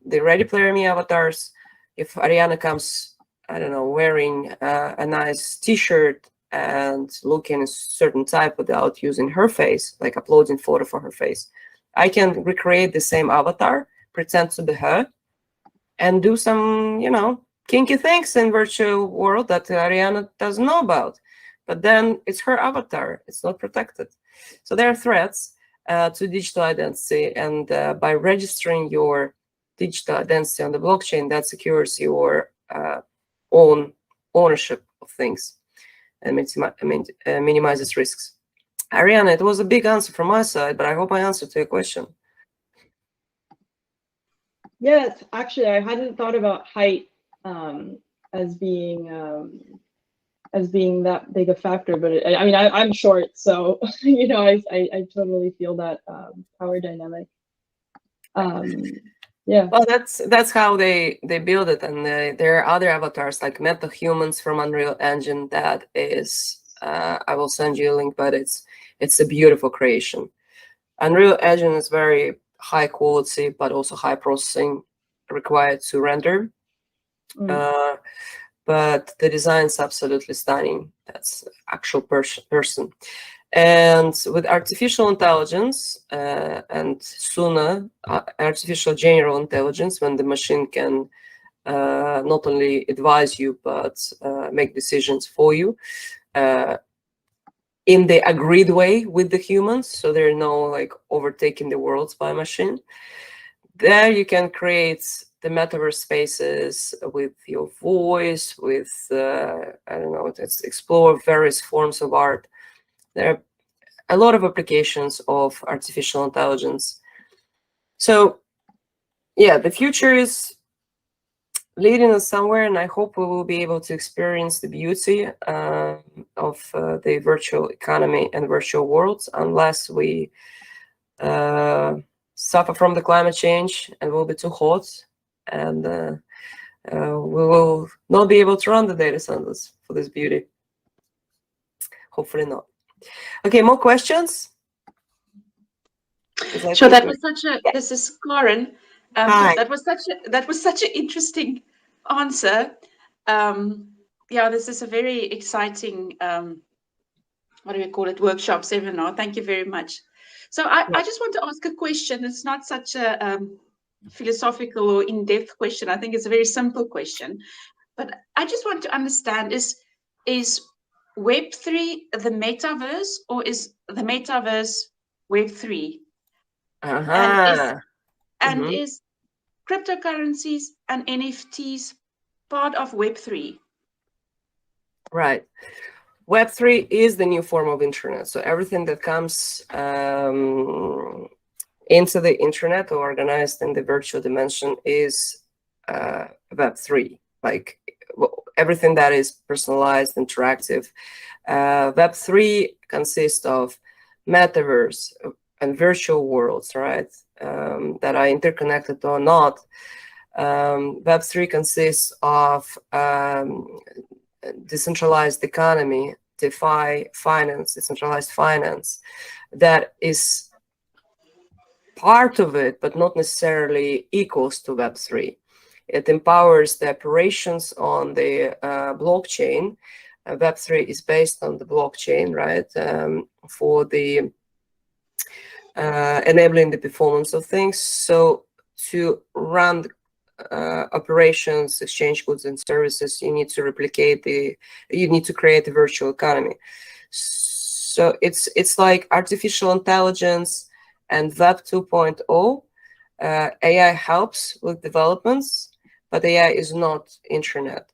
the Ready Player Me avatars, if Ariana comes, I don't know, wearing a nice t-shirt and looking a certain type without using her face, like uploading photo for her face, I can recreate the same avatar, pretend to be her, and do some, kinky things in virtual world that Ariana doesn't know about. But then it's her avatar. It's not protected. So there are threats to digital identity, and by registering your digital identity on the blockchain, that secures your own ownership of things and minimizes risks. Ariana, it was a big answer from my side, but I hope I answered to your question. Yes, actually, I hadn't thought about height as being that big a factor, but I mean, I'm short, so I totally feel that power dynamic. Yeah. Well, that's how they build it, and there are other avatars like MetaHumans from Unreal Engine. That is, I will send you a link, but it's a beautiful creation. Unreal Engine is very high quality, but also high processing required to render. But the design is absolutely stunning. That's actual person. And with artificial intelligence and sooner artificial general intelligence, when the machine can not only advise you but make decisions for you in the agreed way with the humans, so there are no overtaking the worlds by machine. There you can create the metaverse spaces with your voice, with I don't know, let's explore various forms of art. There are a lot of applications of artificial intelligence. So yeah, the future is leading us somewhere, and I hope we will be able to experience the beauty of the virtual economy and virtual worlds, unless we suffer from the climate change and will be too hot, and we will not be able to run the data centers for this beauty. Hopefully not. Okay, more questions? So that was such a. This is Karen. Hi. That was such an interesting answer. Yeah, this is a very exciting. What do we call it? Workshop seminar. Thank you very much. So I just want to ask a question. It's not such a philosophical or in-depth question. I think it's a very simple question, but I just want to understand: is Web3 the metaverse, or is the metaverse Web3? And is cryptocurrencies and NFTs part of Web3? Right. Web3 is the new form of internet. So everything that comes into the internet or organized in the virtual dimension is Web3. Like everything that is personalized, interactive. Web3 consists of metaverse and virtual worlds, right? That are interconnected or not. Web3 consists of decentralized economy, DeFi finance, decentralized finance, that is part of it, but not necessarily equals to Web3. It empowers the operations on the blockchain. Web3 is based on the blockchain, right? For the enabling the performance of things. So to run operations, exchange goods and services, you need to create a virtual economy. So it's like artificial intelligence and Web 2.0. AI helps with developments, but AI is not internet.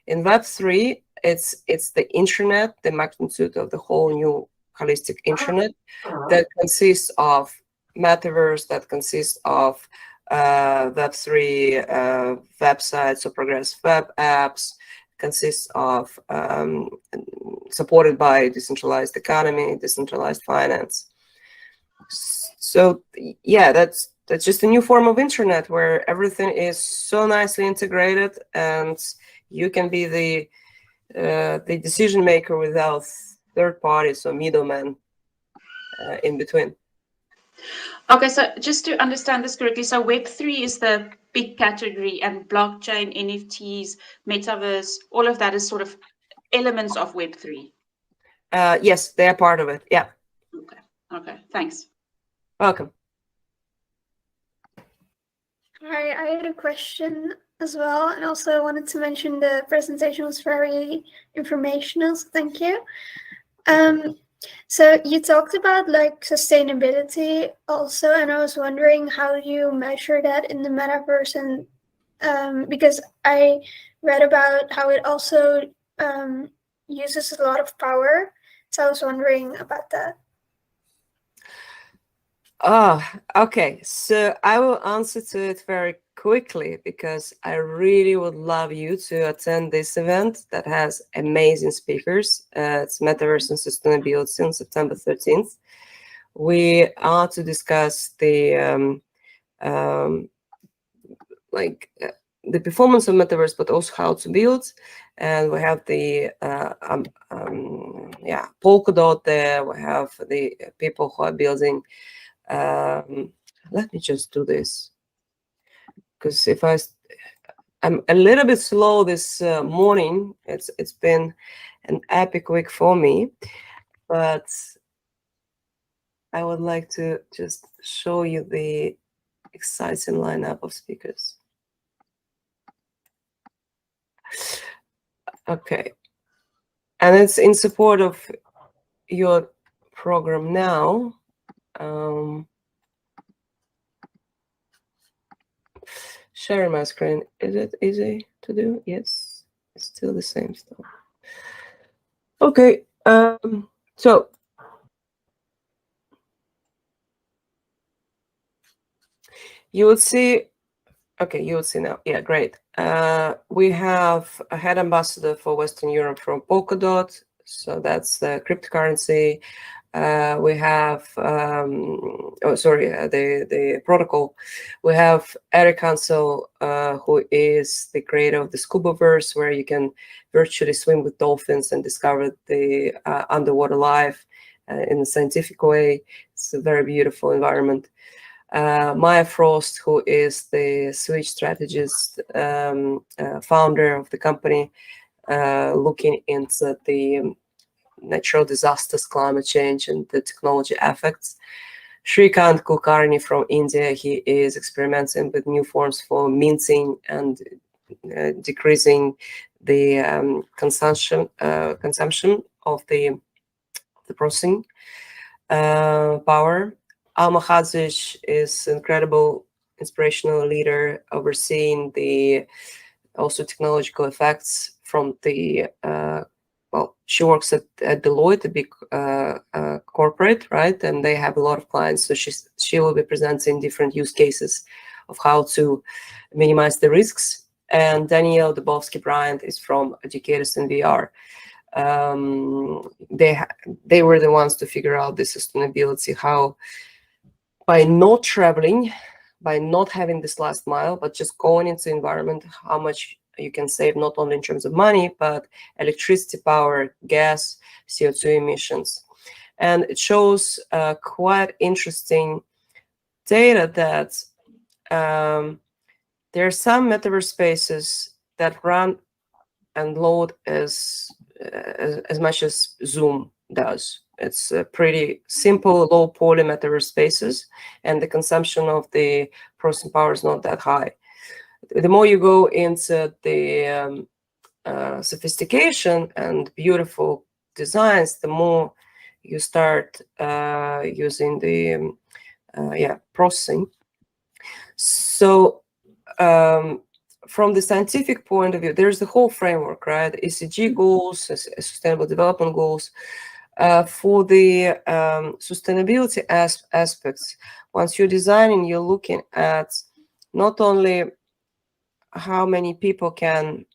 In Web 3, it's the internet, the magnitude of the whole new holistic internet that consists of Metaverse, that consists of Web3 websites or progressive web apps, consists of supported by decentralized economy, decentralized finance. So yeah, that's just a new form of internet where everything is so nicely integrated, and you can be the decision maker without third parties or middlemen in between. Okay, so just to understand this correctly, so Web3 is the big category, and blockchain, NFTs, Metaverse, all of that is sort of elements of Web3. Yes, they are part of it. Yeah. Okay, thanks. Welcome. Hi, I had a question as well, and also wanted to mention the presentation was very informational, so thank you. So you talked about like sustainability also, and I was wondering how you measure that in the metaverse, and because I read about how it also uses a lot of power, so I was wondering about that. Okay. So I will answer to it very quickly because I really would love you to attend this event that has amazing speakers. It's Metaverse and Sustainability on September 13th. We are to discuss the the performance of Metaverse, but also how to build. And we have the Polkadot there. We have the people who are building. Let me just do this, because if I'm a little bit slow this morning. It's been an epic week for me, but I would like to just show you the exciting lineup of speakers. Okay, and it's in support of your program now. Sharing my screen, is it easy to do? Yes, it's still the same stuff. Okay, so you will see. Okay, you will see now. Yeah, great. We have a head ambassador for Western Europe from Polkadot, so that's the cryptocurrency. We have the protocol. We have Eric Hansel, who is the creator of the Scubaverse, where you can virtually swim with dolphins and discover the underwater life in a scientific way. It's a very beautiful environment. Maya Frost, who is the Switch strategist, founder of the company, looking into the natural disasters, climate change, and the technology effects. Shrikant Kulkarni from India, he is experimenting with new forms for minting and decreasing the consumption of the processing power. Alma Hadzic is an incredible inspirational leader overseeing the also technological effects from the she works at Deloitte, a big corporate, right? And they have a lot of clients. So she will be presenting different use cases of how to minimize the risks. And Danielle Dubovsky-Bryant is from Educators in VR. They were the ones to figure out the sustainability, how by not traveling, by not having this last mile, but just going into the environment, how much you can save, not only in terms of money, but electricity, power, gas, CO2 emissions. And it shows quite interesting data that there are some metaverse spaces that run and load as much as Zoom does. It's pretty simple, low poly metaverse spaces, and the consumption of the processing power is not that high. The more you go into the sophistication and beautiful designs, the more you start using the processing. So from the scientific point of view, there's the whole framework, right? ESG goals, sustainable development goals. For the sustainability aspects, once you're designing, you're looking at not only how many people can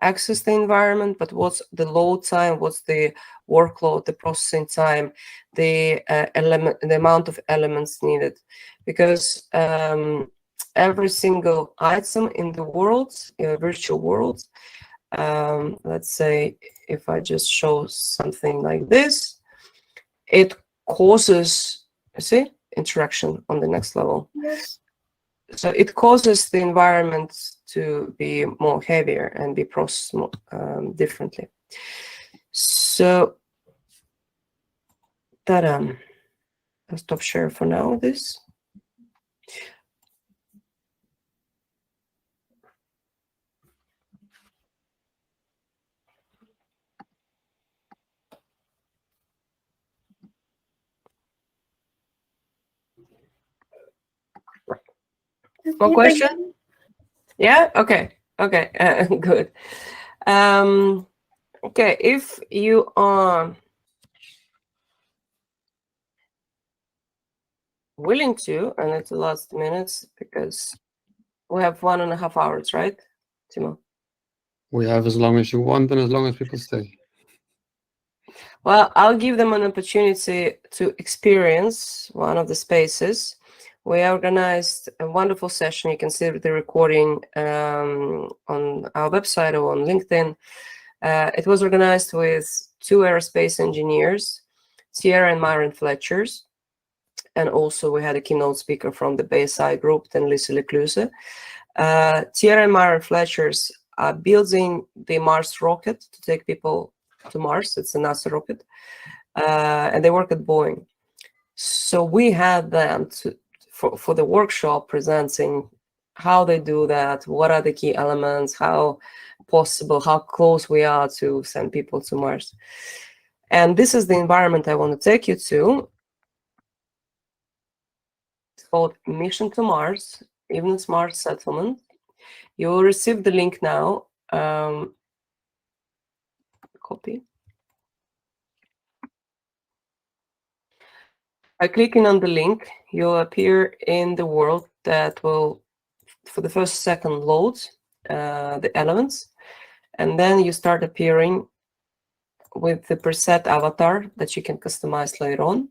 access the environment, but what's the load time, what's the workload, the processing time, the amount of elements needed, because every single item in the world, virtual world, let's say if I just show something like this, it causes, see, interaction on the next level. Yes. So it causes the environment to be more heavier and be processed more, differently. So that I'll stop share for now. This. More question? Yeah. Okay. Okay. Good. Okay. If you are willing to, and it's the last minutes because we have 1.5 hours, right, Timo? We have as long as you want and as long as people stay. Well, I'll give them an opportunity to experience one of the spaces. We organized a wonderful session. You can see the recording on our website or on LinkedIn. It was organized with 2 aerospace engineers, Sierra and Myron Fletchers. And also we had a keynote speaker from the BSI group, then Lisa Lecluse. Sierra and Myron Fletchers are building the Mars rocket to take people to Mars. It's a NASA rocket. And they work at Boeing. So we had them for the workshop presenting how they do that, what are the key elements, how possible, how close we are to send people to Mars. And this is the environment I want to take you to. It's called Mission to Mars, Even Smart Settlement. You will receive the link now. Copy. By clicking on the link, you'll appear in the world that will, for the first second, load the elements. And then you start appearing with the preset avatar that you can customize later on.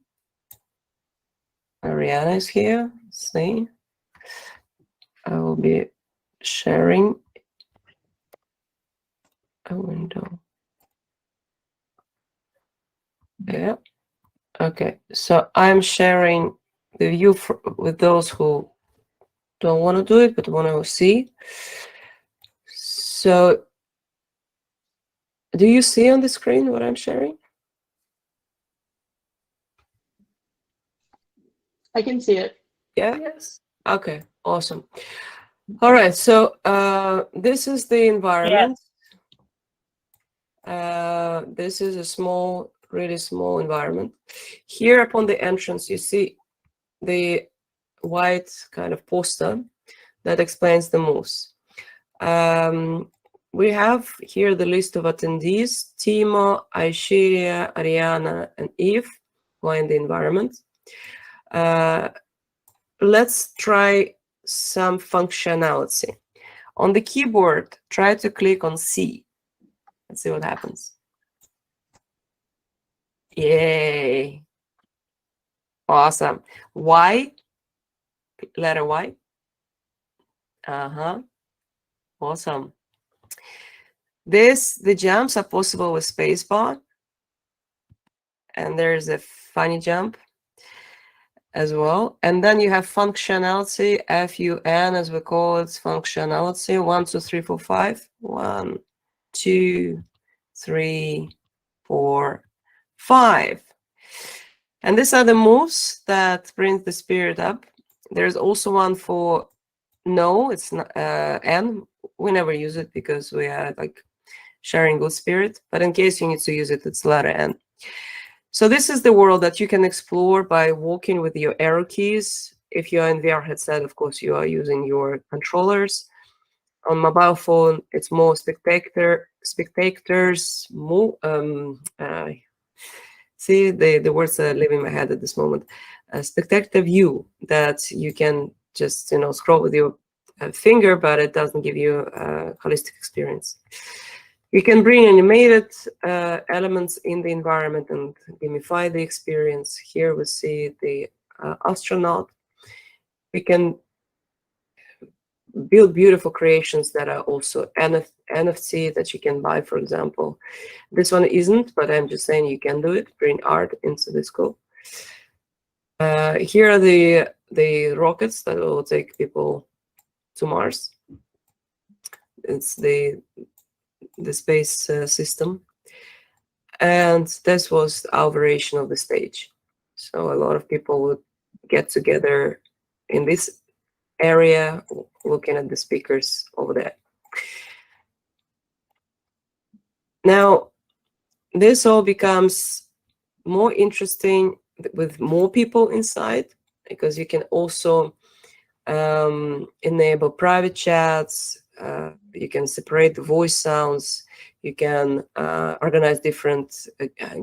Ariana is here. See, I will be sharing a window. Yeah. Okay. So I'm sharing the view with those who don't want to do it but want to see. So, do you see on the screen what I'm sharing? I can see it. Yeah. Yes. Okay. Awesome. All right. So this is the environment. This is a small, really small environment. Here upon the entrance, you see the white kind of poster that explains the moves. We have here the list of attendees: Timo, Aishiria, Ariana, and Eve, who are in the environment. Let's try some functionality. On the keyboard, try to click on C. Let's see what happens. Yay. Awesome. Y, letter Y. Awesome. The jumps are possible with spacebar. And there's a funny jump. as well. And then you have functionality, FUN as we call it, functionality, 1, 2, 3, 4, 5. 1, 2, 3, 4, 5. And these are the moves that brings the spirit up. There's also one for no, it's not N. We never use it because we are like sharing good spirit, but in case you need to use it, it's letter N. So this is the world that you can explore by walking with your arrow keys. If you're in VR headset, of course, you are using your controllers. On mobile phone, it's more spectators, more, see, the words are leaving my head at this moment. A spectator view that you can just, scroll with your finger, but it doesn't give you a holistic experience. You can bring animated elements in the environment and gamify the experience. Here we see the astronaut. We can build beautiful creations that are also NFT that you can buy, for example. This one isn't, but I'm just saying you can do it, bring art into the scope. Here are the rockets that will take people to Mars. It's the space system. And this was our version of the stage. So a lot of people would get together in this area looking at the speakers over there. Now, this all becomes more interesting with more people inside, because you can also enable private chats. You can separate the voice sounds. You can organize different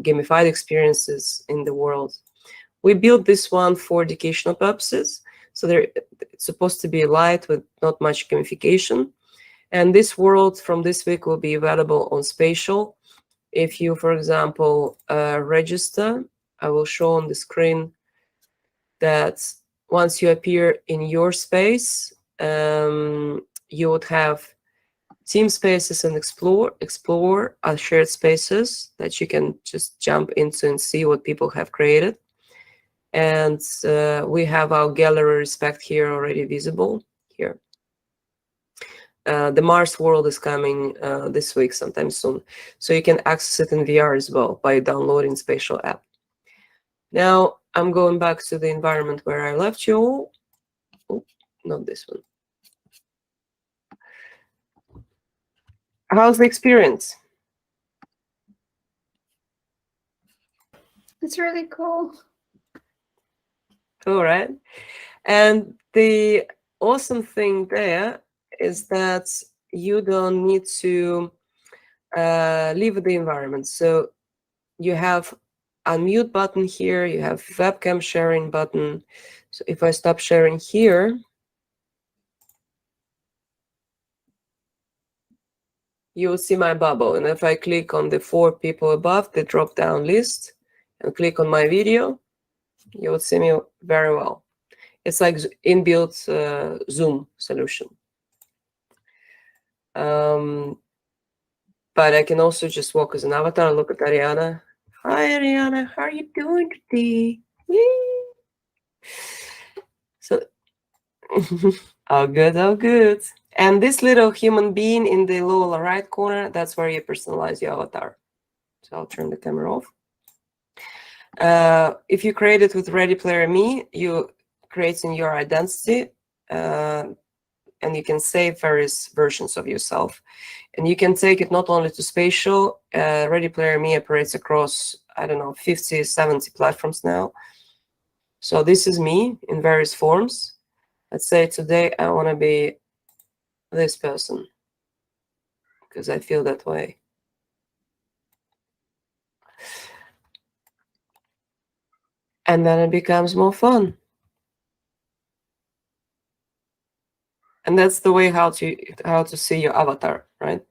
gamified experiences in the world. We built this one for educational purposes. So it's supposed to be light with not much gamification. And this world from this week will be available on Spatial. If you, for example, register, I will show on the screen that once you appear in your space, you would have team spaces and explore are shared spaces that you can just jump into and see what people have created. And we have our gallery respect here already visible here. The Mars world is coming this week sometime soon. So you can access it in VR as well by downloading Spatial app. Now I'm going back to the environment where I left you all. Oh, not this one. How's the experience? It's really cool. All right. And the awesome thing there is that you don't need to leave the environment. So you have unmute button here, you have webcam sharing button. So if I stop sharing here, you will see my bubble. And if I click on the 4 people above the drop-down list and click on my video, you will see me very well. It's like inbuilt Zoom solution. But I can also just walk as an avatar. Look at Ariana. Hi, Ariana. How are you doing today? Yay. So, all good, all good. And this little human being in the lower right corner, that's where you personalize your avatar. So I'll turn the camera off. If you create it with Ready Player Me, you creating your identity, and you can save various versions of yourself. And you can take it not only to Spatial. Ready Player Me operates across, 50, 70 platforms now. So this is me in various forms. Let's say today I want to be this person because I feel that way. And then it becomes more fun. And that's the way how to see your avatar, right?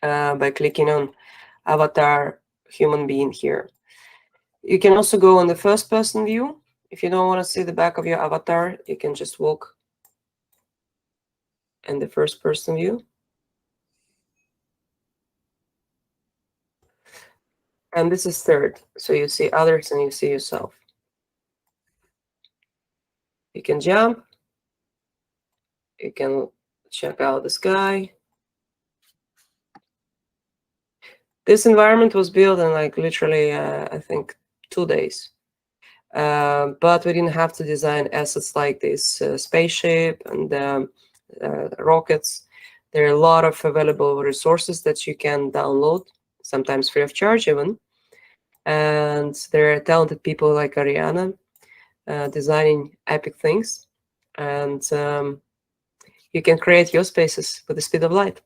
By clicking on avatar human being here. You can also go on the first person view. If you don't want to see the back of your avatar, you can just walk in the first person view. And this is third. So you see others and you see yourself. You can jump. You can check out the sky. This environment was built in like literally, I think, 2 days. But we didn't have to design assets like this spaceship and rockets. There are a lot of available resources that you can download, sometimes free of charge even. And there are talented people like Ariana designing epic things. And you can create your spaces with the speed of light.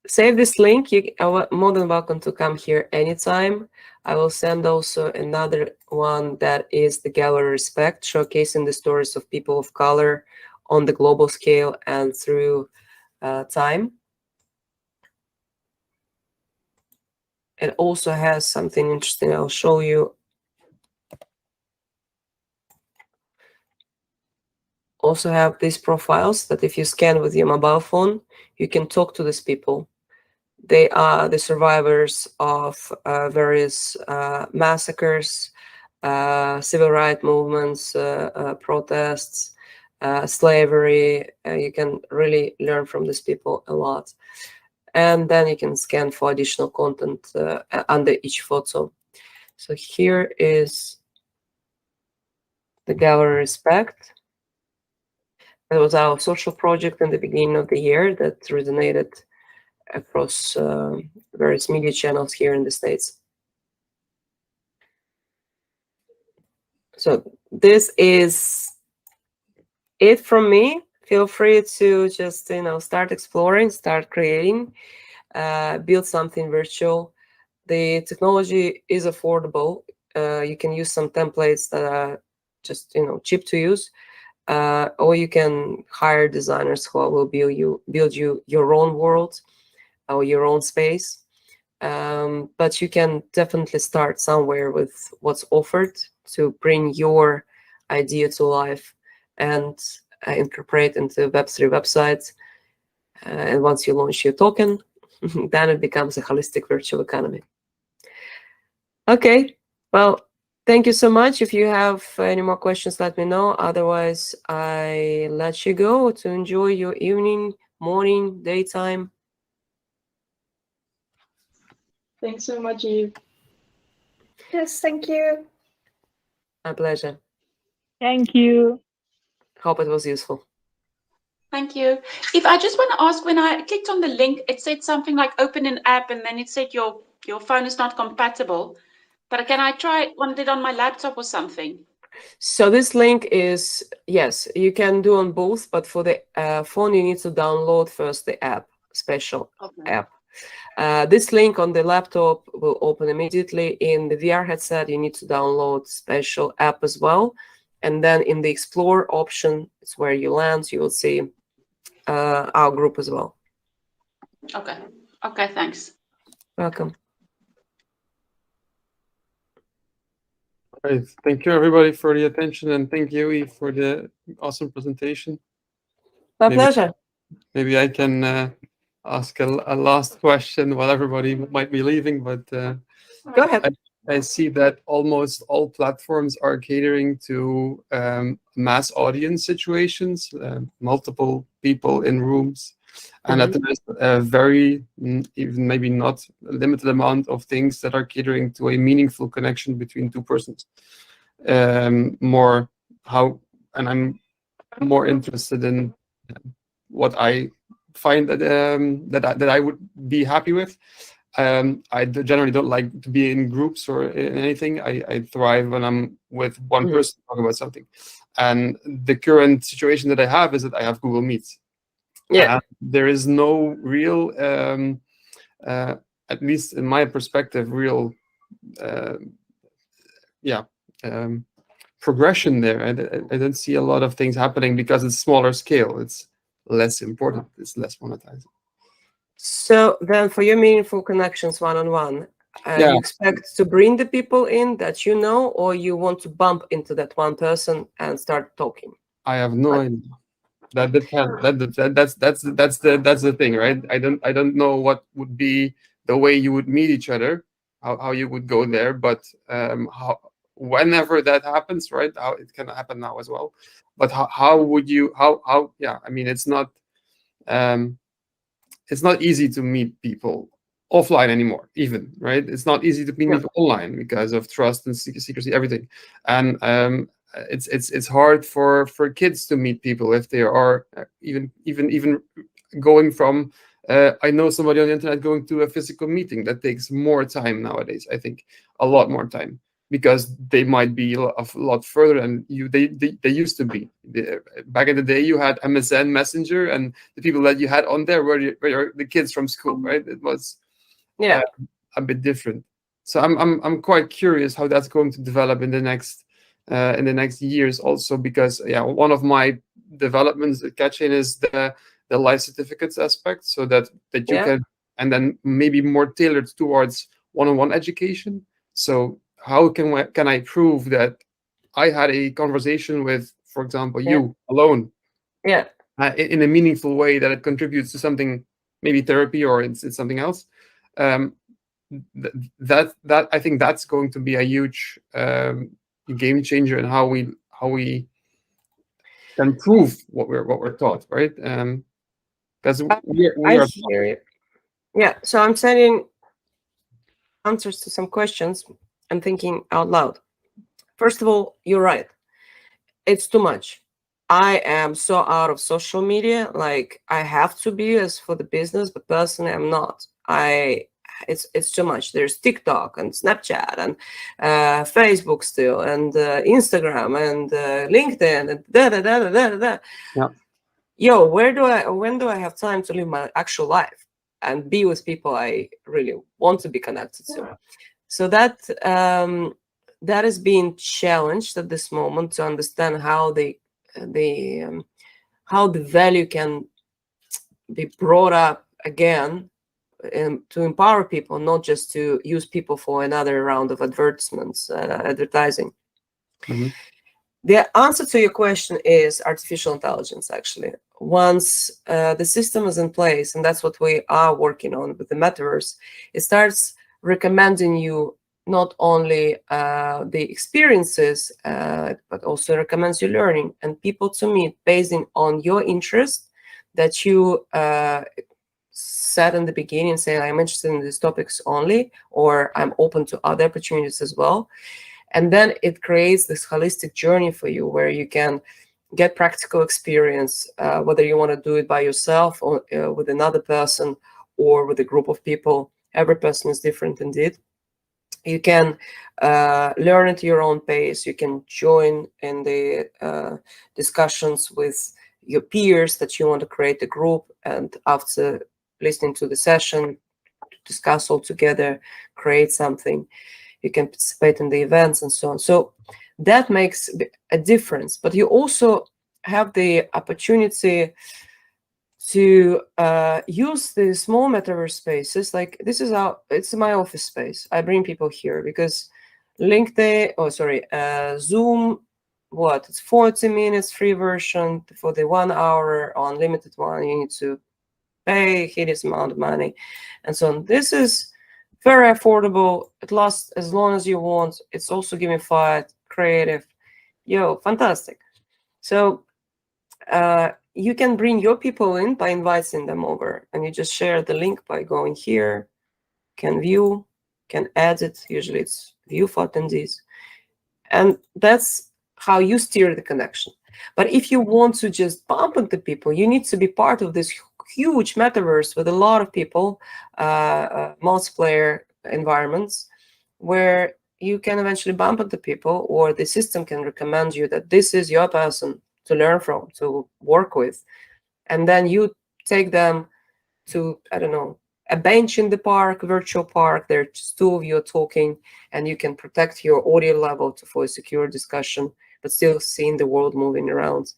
Save this link. You are more than welcome to come here anytime. I will send also another one that is the Gallery Respect, showcasing the stories of people of color on the global scale and through time. It also has something interesting I'll show you. Also have these profiles that if you scan with your mobile phone, you can talk to these people. They are the survivors of various massacres, civil rights movements, protests, slavery. You can really learn from these people a lot. And then you can scan for additional content under each photo. So here is the Gallery Respect. It was our social project in the beginning of the year that resonated across various media channels here in the States. So this is it from me. Feel free to just, start exploring, start creating, build something virtual. The technology is affordable. You can use some templates that are just, cheap to use, or you can hire designers who will build you your own world or your own space. But you can definitely start somewhere with what's offered to bring your idea to life and incorporate into Web3 websites. And once you launch your token, then it becomes a holistic virtual economy. Okay, well, thank you so much. If you have any more questions, let me know. Otherwise, I let you go to enjoy your evening, morning, daytime. Thanks so much, Eve. Yes, thank you. My pleasure. Thank you. Hope it was useful. Thank you. If I just want to ask, when I clicked on the link, it said something like open an app, and then it said your phone is not compatible. But can I try it on my laptop or something? So this link is, yes, you can do on both, but for the phone, you need to download first the app, special app. This link on the laptop will open immediately. In the VR headset, you need to download special app as well. And then in the Explore option, it's where you land, you will see our group as well. Okay. Okay, thanks. Welcome. All right. Thank you, everybody, for the attention, and thank you, Eve, for the awesome presentation. My pleasure. Maybe I can ask a last question while everybody might be leaving, but go ahead. I see that almost all platforms are catering to mass audience situations, multiple people in rooms, and that there is a very, even maybe not a limited amount of things that are catering to a meaningful connection between two persons. And I'm more interested in what I find that I would be happy with. I generally don't like to be in groups or in anything. I thrive when I'm with one person talking about something. And the current situation that I have is that I have Google Meet. Yeah. There is no real, at least in my perspective, real, progression there. I don't see a lot of things happening because it's smaller scale. It's less important. It's less monetized. So then for your meaningful connections one-on-one, you expect to bring the people in that you know, or you want to bump into that one person and start talking? I have no idea. That depends. That's the thing, right? I don't know what would be the way you would meet each other, how you would go there, but whenever that happens, right? How it can happen now as well. But how would you how yeah, I mean, it's not easy to meet people offline anymore, even, right? It's not easy to meet people online because of trust and secrecy, everything. And it's hard for kids to meet people if they are even going from I know somebody on the internet going to a physical meeting. That takes more time nowadays, I think, a lot more time, because they might be a lot further than they used to be. Back in the day, you had MSN Messenger, and the people that you had on there were the kids from school, right? It was a bit different. So I'm quite curious how that's going to develop in the next years, also because one of my developments at Catchain is the life certificates aspect, so that you can, and then maybe more tailored towards one-on-one education. So how can I prove that I had a conversation with, for example, you alone, in a meaningful way, that it contributes to something, maybe therapy, or it's something else? That I think that's going to be a huge game changer in how we can prove what we're taught, right? Because we are. Hear you. Yeah, so I'm sending answers to some questions. I'm thinking out loud. First of all, you're right. It's too much. I am so out of social media. Like, I have to be, as for the business, but personally, I'm not. It's too much. There's TikTok and Snapchat and Facebook still, and Instagram and LinkedIn and da. Yeah. Yo, when do I have time to live my actual life and be with people I really want to be connected to? So that is being challenged at this moment, to understand how how the value can be brought up again, to empower people, not just to use people for another round of advertising. Mm-hmm. The answer to your question is artificial intelligence, actually. Once the system is in place, and that's what we are working on with the Metaverse, it starts recommending you not only the experiences, but also recommends you learning and people to meet based on your interest that you said in the beginning, saying, I'm interested in these topics only, or I'm open to other opportunities as well. And then it creates this holistic journey for you where you can get practical experience, whether you want to do it by yourself or with another person or with a group of people. Every person is different indeed. You can learn at your own pace. You can join in the discussions with your peers that you want to create a group, and after listening to the session, discuss all together, create something. You can participate in the events and so on. So that makes a difference. But you also have the opportunity to use the small metaverse spaces. Like, it's my office space. I bring people here because Zoom, it's 40 minutes free version. For the 1 hour unlimited one, you need to pay a hideous amount of money and so on. This is very affordable. It lasts as long as you want. It's also gamified, creative. Fantastic. So you can bring your people in by inviting them over, and you just share the link by going here, can view, can edit. Usually it's view for attendees. And that's how you steer the connection. But if you want to just bump into people, you need to be part of this huge metaverse with a lot of people, multiplayer environments, where you can eventually bump into people, or the system can recommend you that this is your person to learn from, to work with. And then you take them to, I don't know, a bench in the park, virtual park. There are just two of you talking, and you can protect your audio level for a secure discussion, but still seeing the world moving around.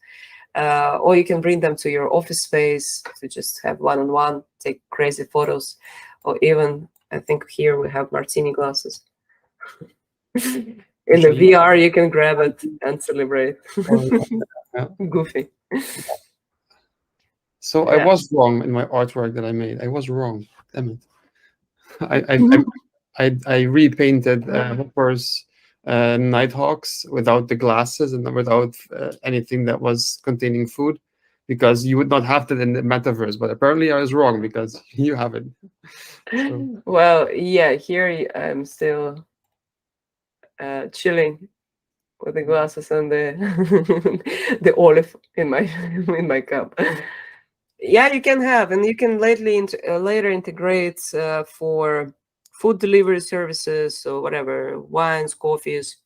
Or you can bring them to your office space to just have one-on-one, take crazy photos, or even, I think here we have martini glasses. In the VR, you can grab it and celebrate. Goofy. So I was wrong in my artwork that I made. I was wrong. Damn it. I repainted Hopper's Nighthawks without the glasses and without anything that was containing food, because you would not have that in the metaverse. But apparently I was wrong, because you have it. So. Well, yeah, here I'm still chilling with the glasses and the the olive in my cup. Yeah, you can have, and you can later integrate for food delivery services or whatever, wines, coffees,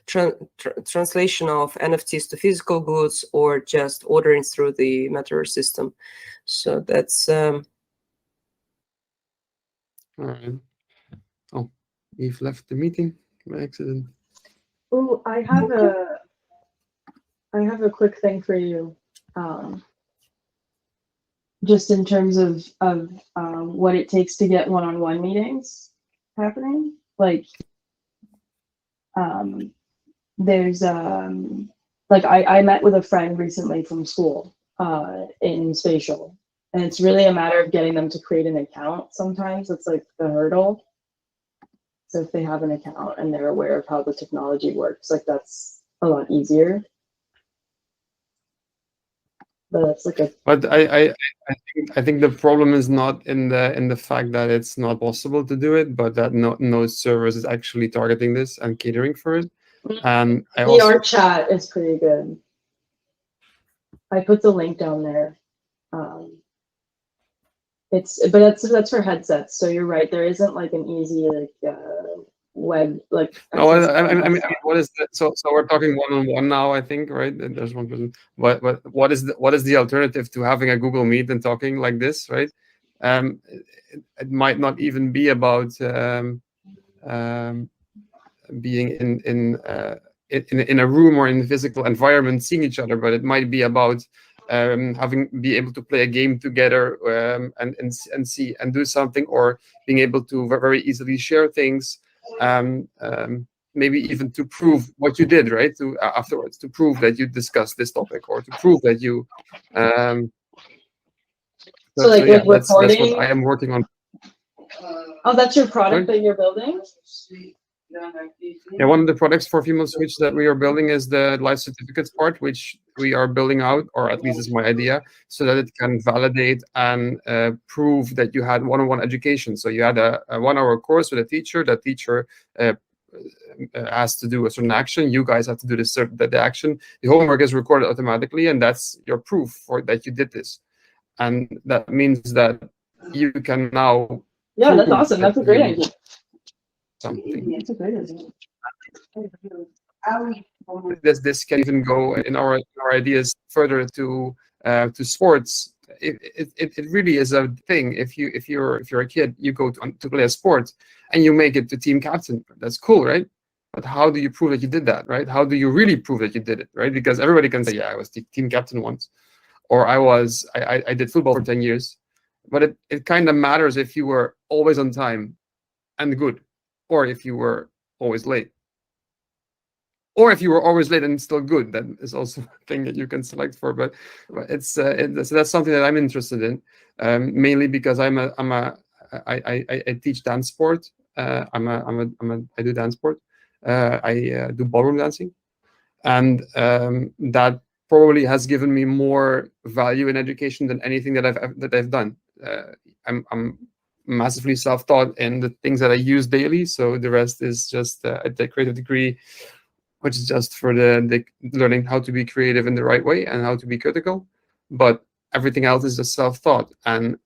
translation of NFTs to physical goods, or just ordering through the Metaverse system. So that's All right. Oh, we've left the meeting by accident. Oh, I have a quick thing for you. Just in terms of what it takes to get one-on-one meetings happening. Like, there's like I met with a friend recently from school in spatial, and it's really a matter of getting them to create an account. Sometimes it's like the hurdle. So if they have an account and they're aware of how the technology works, like that's a lot easier. But it's like a. But I think the problem is not in the fact that it's not possible to do it, but that no service is actually targeting this and catering for it. And I The art chat is pretty good. I put the link down there. That's for headsets. So you're right. There isn't like an easy web like. No, I mean, what is that? So we're talking one-on-one now, I think, right? And there's one person. But what is the alternative to having a Google Meet and talking like this, right? It might not even be about being in a room or in a physical environment, seeing each other, but it might be about be able to play a game together and see and do something, or being able to very easily share things. Maybe even to prove what you did, right? To afterwards, to prove that you discussed this topic, or to prove that you. So like yeah, with that's what recording. I am working on. Oh, that's your product that you're building? Yeah, one of the products for Female Switch that we are building is the life certificates part, which we are building out, or at least is my idea, so that it can validate and prove that you had one-on-one education. So you had a 1-hour course with a teacher. That teacher has to do a certain action. You guys have to do the action. The homework is recorded automatically, and that's your proof for that you did this. And that means that you can now. Yeah, that's awesome. That's a great idea. Something. That's a great idea. This can even go in our ideas further to sports. It really is a thing. If you're a kid, you go to play a sport and you make it to team captain. That's cool, right? But how do you prove that you did that, right? How do you really prove that you did it, right? Because everybody can say, yeah, I was team captain once, or I did football for 10 years. But it kind of matters if you were always on time and good, or if you were always late. Or if you were always late and still good, that is also a thing that you can select for. But it's so that's something that I'm interested in, mainly because I teach dance sport. I do dance sport. I do ballroom dancing, and that probably has given me more value in education than anything that I've done. I'm massively self-taught in the things that I use daily, so the rest is just a creative degree, which is just for the learning how to be creative in the right way and how to be critical. But everything else is just self-taught, and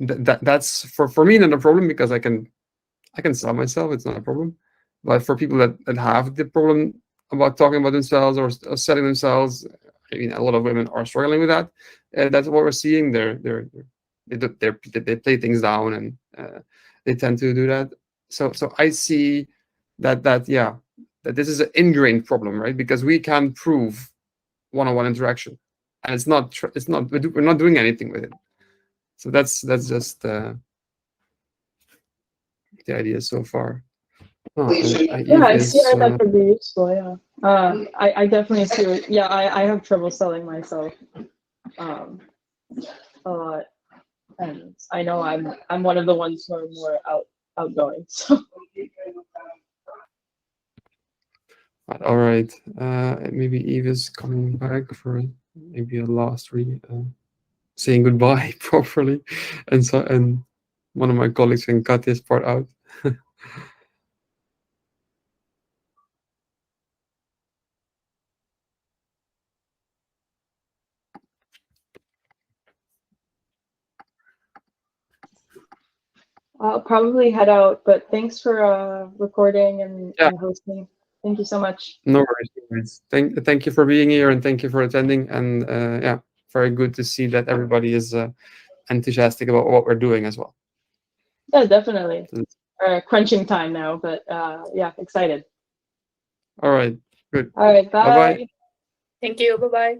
that's for me not a problem, because I can sell myself. It's not a problem. But for people that have the problem about talking about themselves or selling themselves, I mean, a lot of women are struggling with that. That's what we're seeing. They play things down, and they tend to do that. So I see that this is an ingrained problem, right? Because we can prove one-on-one interaction, and we're not doing anything with it. So that's just the idea so far. Oh, I see how that could be useful. Yeah, I definitely see it. Yeah, I have trouble selling myself a lot, and I know I'm one of the ones who are more outgoing. So All right. Maybe Eve is coming back for maybe a last saying goodbye properly, and one of my colleagues can cut this part out. I'll probably head out, but thanks for recording and hosting. Thank you so much. No worries. No worries. Thank you for being here, and thank you for attending. And yeah, very good to see that everybody is enthusiastic about what we're doing as well. Yeah, definitely. Crunching time now, but yeah, excited. All right. Good. All right. Bye. Bye-bye. Thank you. Bye-bye.